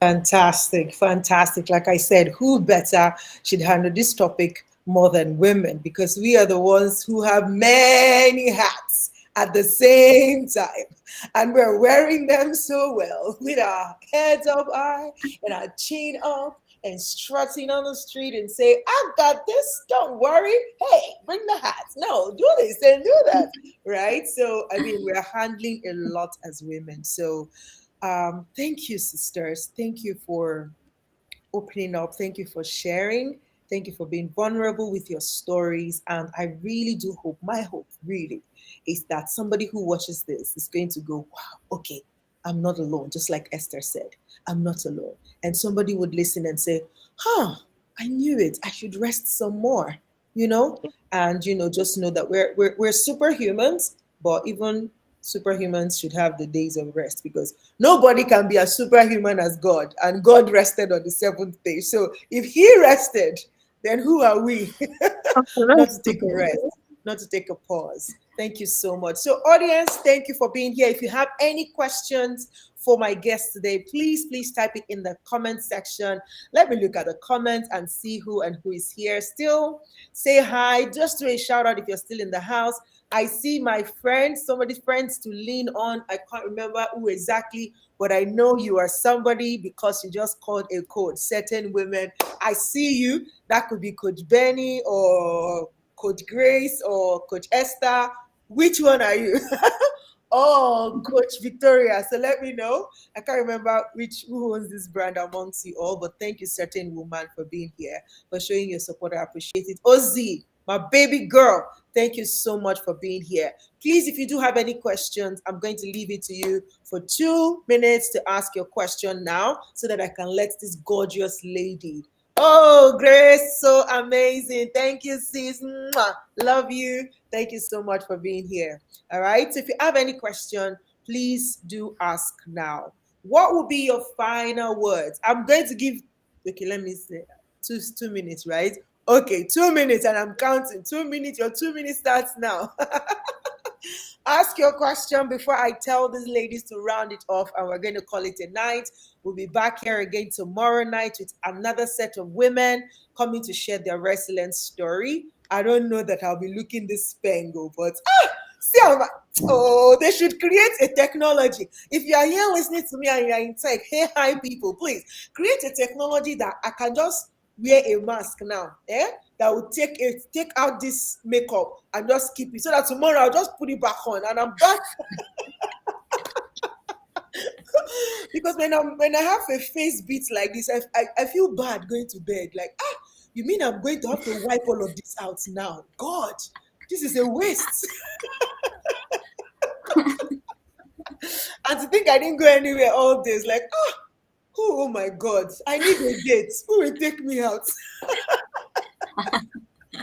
Fantastic, fantastic. Like I said, who better should handle this topic more than women? Because we are the ones who have many hats at the same time. And we're wearing them so well with our heads up high and our chin up and strutting on the street and say, I got this, don't worry. Hey, bring the hats. No, do this and do that. Right? So, I mean, we're handling a lot as women. So, thank you, sisters. Thank you for opening up. Thank you for sharing. Thank you for being vulnerable with your stories. And I really do hope, my hope really is that somebody who watches this is going to go, wow, okay, I'm not alone. Just like Esther said, I'm not alone. And somebody would listen and say, huh, I knew it. I should rest some more, you know? And, just know that we're superhumans, but even superhumans should have the days of rest because nobody can be as superhuman as God, and God rested on the seventh day. So if He rested, then who are we not to take a rest, not to take a pause? Thank you so much. So, audience, thank you for being here. If you have any questions for my guest today, please type it in the comment section. Let me look at the comments and see who is here. Still, say hi. Just do a shout out if you're still in the house. I see my friends, somebody's friends to lean on. I can't remember who exactly, but I know you are somebody because you just called a code. Certain women, I see you. That could be Coach Benny or Coach Grace or Coach Esther. Which one are you? Oh, Coach Victoria. So let me know. I can't remember who owns this brand amongst you all, but thank you, certain woman, for being here, for showing your support. I appreciate it. Ozzy, my baby girl, thank you so much for being here. Please, if you do have any questions, I'm going to leave it to you for 2 minutes to ask your question now so that I can let this gorgeous lady Oh, Grace, so amazing. Thank you, sis. Mwah. Love you. Thank you so much for being here. All right. So if you have any question, please do ask now. What will be your final words? I'm going to give, okay, let me say 2 minutes, right? Okay, 2 minutes, and I'm counting. 2 minutes, your 2 minutes starts now. Ask your question before I tell these ladies to round it off, and we're going to call it a night. We'll be back here again tomorrow night with another set of women coming to share their resilience story. I don't know that I'll be looking this spangle, but see how they should create a technology. If you are here listening to me and you're in tech, hey, hi people, please create a technology that I can just wear a mask now, that will take out this makeup and just keep it, so that tomorrow I'll just put it back on and I'm back. Because when I have a face beat like this, I feel bad going to bed. Like, you mean I'm going to have to wipe all of this out now? God, this is a waste. And to think I didn't go anywhere all days, like, oh my God, I need a date. Who will take me out?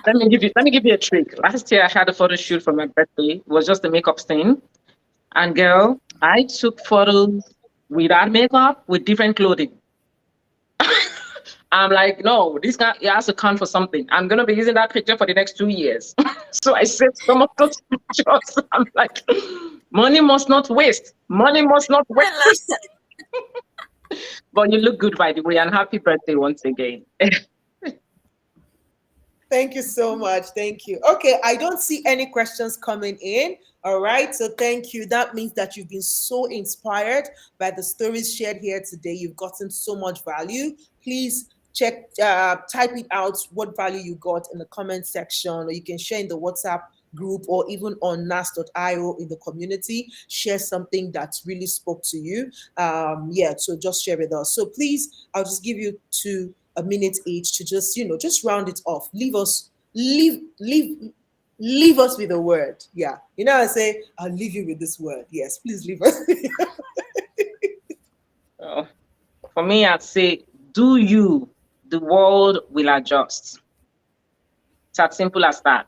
Let me give you a trick. Last year I had a photo shoot for my birthday. It was just a makeup thing. And girl, I took photos without makeup with different clothing. I'm like, no, this guy has to count for something. I'm gonna be using that picture for the next 2 years. So I saved some of those pictures. I'm like, money must not waste. Money must not waste. But you look good, by the way, and happy birthday once again. Thank you so much. Thank you. Okay, I don't see any questions coming in. All right, so thank you. That means that you've been so inspired by the stories shared here today. You've gotten so much value. Please check, type it out what value you got in the comment section, or you can share in the WhatsApp group or even on _NAS.io in the community. Share something that really spoke to you. So just share with us. So please, I'll just give you a minute each to just round it off. Leave us with a word. Yeah, I say I'll leave you with this word. Yes, please leave us. For me, I'd say, do you, the world will adjust. It's as simple as that.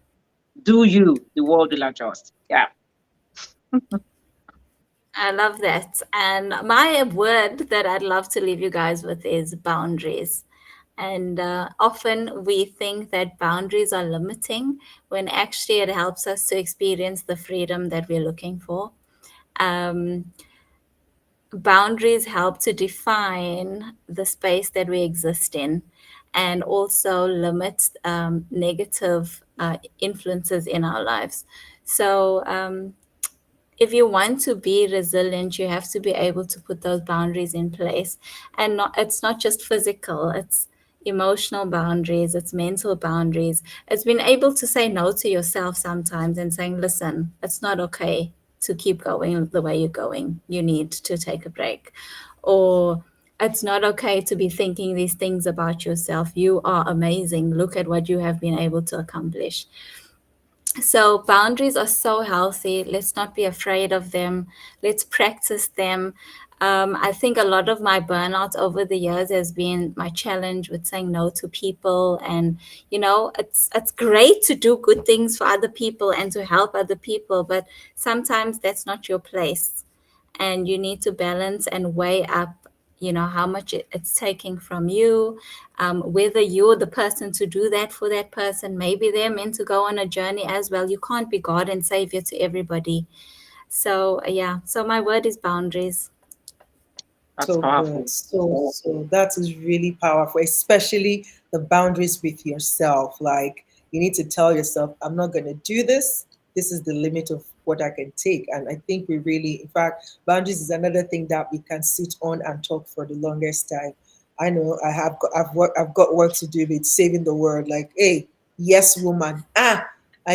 Do you, the world will adjust. Yeah. I love that. And my word that I'd love to leave you guys with is boundaries. And often we think that boundaries are limiting, when actually it helps us to experience the freedom that we're looking for. Boundaries help to define the space that we exist in, and also limit negative influences in our lives. So if you want to be resilient, you have to be able to put those boundaries in place. And it's not just physical, it's emotional boundaries, it's mental boundaries. It's being able to say no to yourself sometimes and saying, listen, it's not okay to keep going the way you're going. You need to take a break. Or it's not okay to be thinking these things about yourself. You are amazing. Look at what you have been able to accomplish. So boundaries are so healthy. Let's not be afraid of them. Let's practice them. I think a lot of my burnout over the years has been my challenge with saying no to people. And, it's great to do good things for other people and to help other people, but sometimes that's not your place. And you need to balance and weigh up, how much it's taking from you, whether you're the person to do that for that person. Maybe they're meant to go on a journey as well. You can't be God and Savior to everybody. So my word is boundaries. That's so powerful. good. So that is really powerful, especially the boundaries with yourself. Like, you need to tell yourself, I'm not going to do this. This is the limit of what I can take. And I think we really, in fact, boundaries is another thing that we can sit on and talk for the longest time. I know I've got work to do with saving the world. Like, hey, yes, woman. I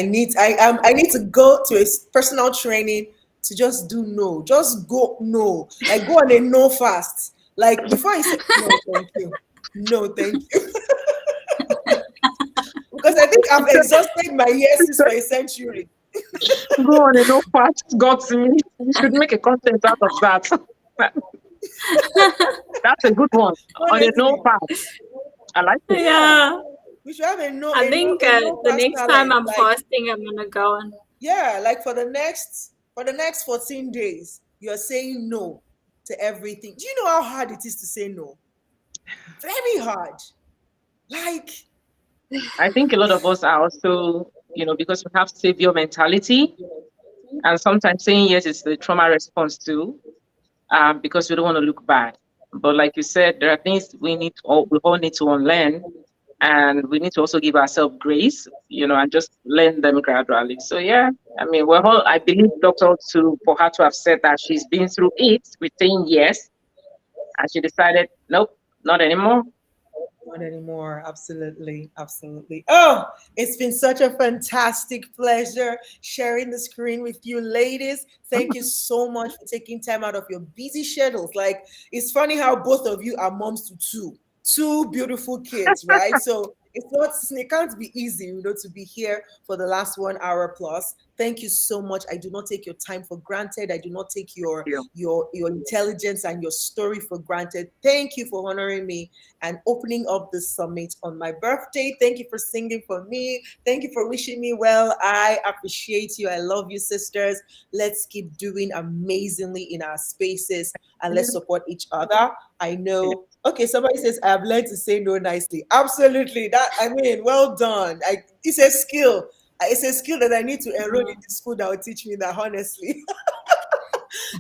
need to go to a personal training to just do no. Just go no. Like, go on a no fast. Like, before I say no, thank you. No, thank you. Because I think I've exhausted my yeses for a century. Go on a no fast, got to me. You should make a content out of that. That's a good one. Honestly. On a no fast. I like it. Yeah. We should have a no, I a no, think a no the fast next time challenge. I'm Like, fasting, I'm gonna go on. yeah, like for the next 14 days, you're saying no to everything. Do you know how hard it is to say no? Very hard. Like, I think a lot of us are also, because we have savior mentality, and sometimes saying yes is the trauma response too, because we don't want to look bad. But like you said, there are things we all need to unlearn, and we need to also give ourselves grace, and just learn them gradually. So yeah, I mean, I believe Doctor to for her to have said that she's been through it with saying yes, and she decided, nope, not anymore. not anymore. Absolutely. Absolutely. Oh, it's been such a fantastic pleasure sharing the screen with you, ladies. Thank you so much for taking time out of your busy schedules. Like, it's funny how both of you are moms to two beautiful kids, right? So it can't be easy, to be here for the last 1 hour plus. Thank you so much. I do not take your time for granted. I do not take your Yeah. your intelligence and your story for granted. Thank you for honoring me and opening up this summit on my birthday. Thank you for singing for me. Thank you for wishing me well. I appreciate you. I love you, sisters. Let's keep doing amazingly in our spaces and let's support each other. I know. Okay, somebody says I've learned to say no nicely. Absolutely. Well done. It's a skill. It's a skill that I need to enroll in the school that will teach me that, honestly.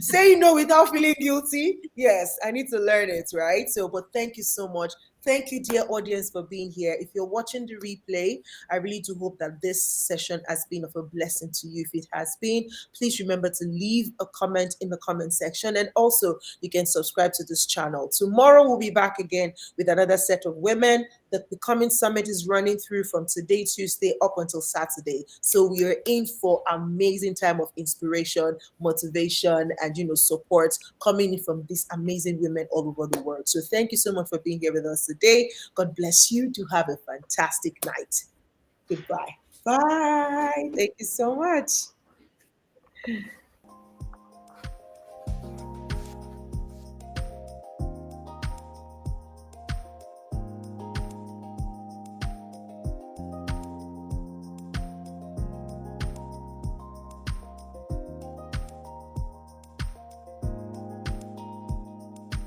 Saying no without feeling guilty. Yes, I need to learn it, right? So, but thank you so much. Thank you, dear audience, for being here. If you're watching the replay, I really do hope that this session has been of a blessing to you. If it has been, please remember to leave a comment in the comment section. And also, you can subscribe to this channel. Tomorrow, we'll be back again with another set of women. The Becoming Summit is running through from today, Tuesday, up until Saturday. So we are in for amazing time of inspiration, motivation, and support coming in from these amazing women all over the world. So thank you so much for being here with us today. God bless you. Do have a fantastic night. Goodbye. Bye. Thank you so much.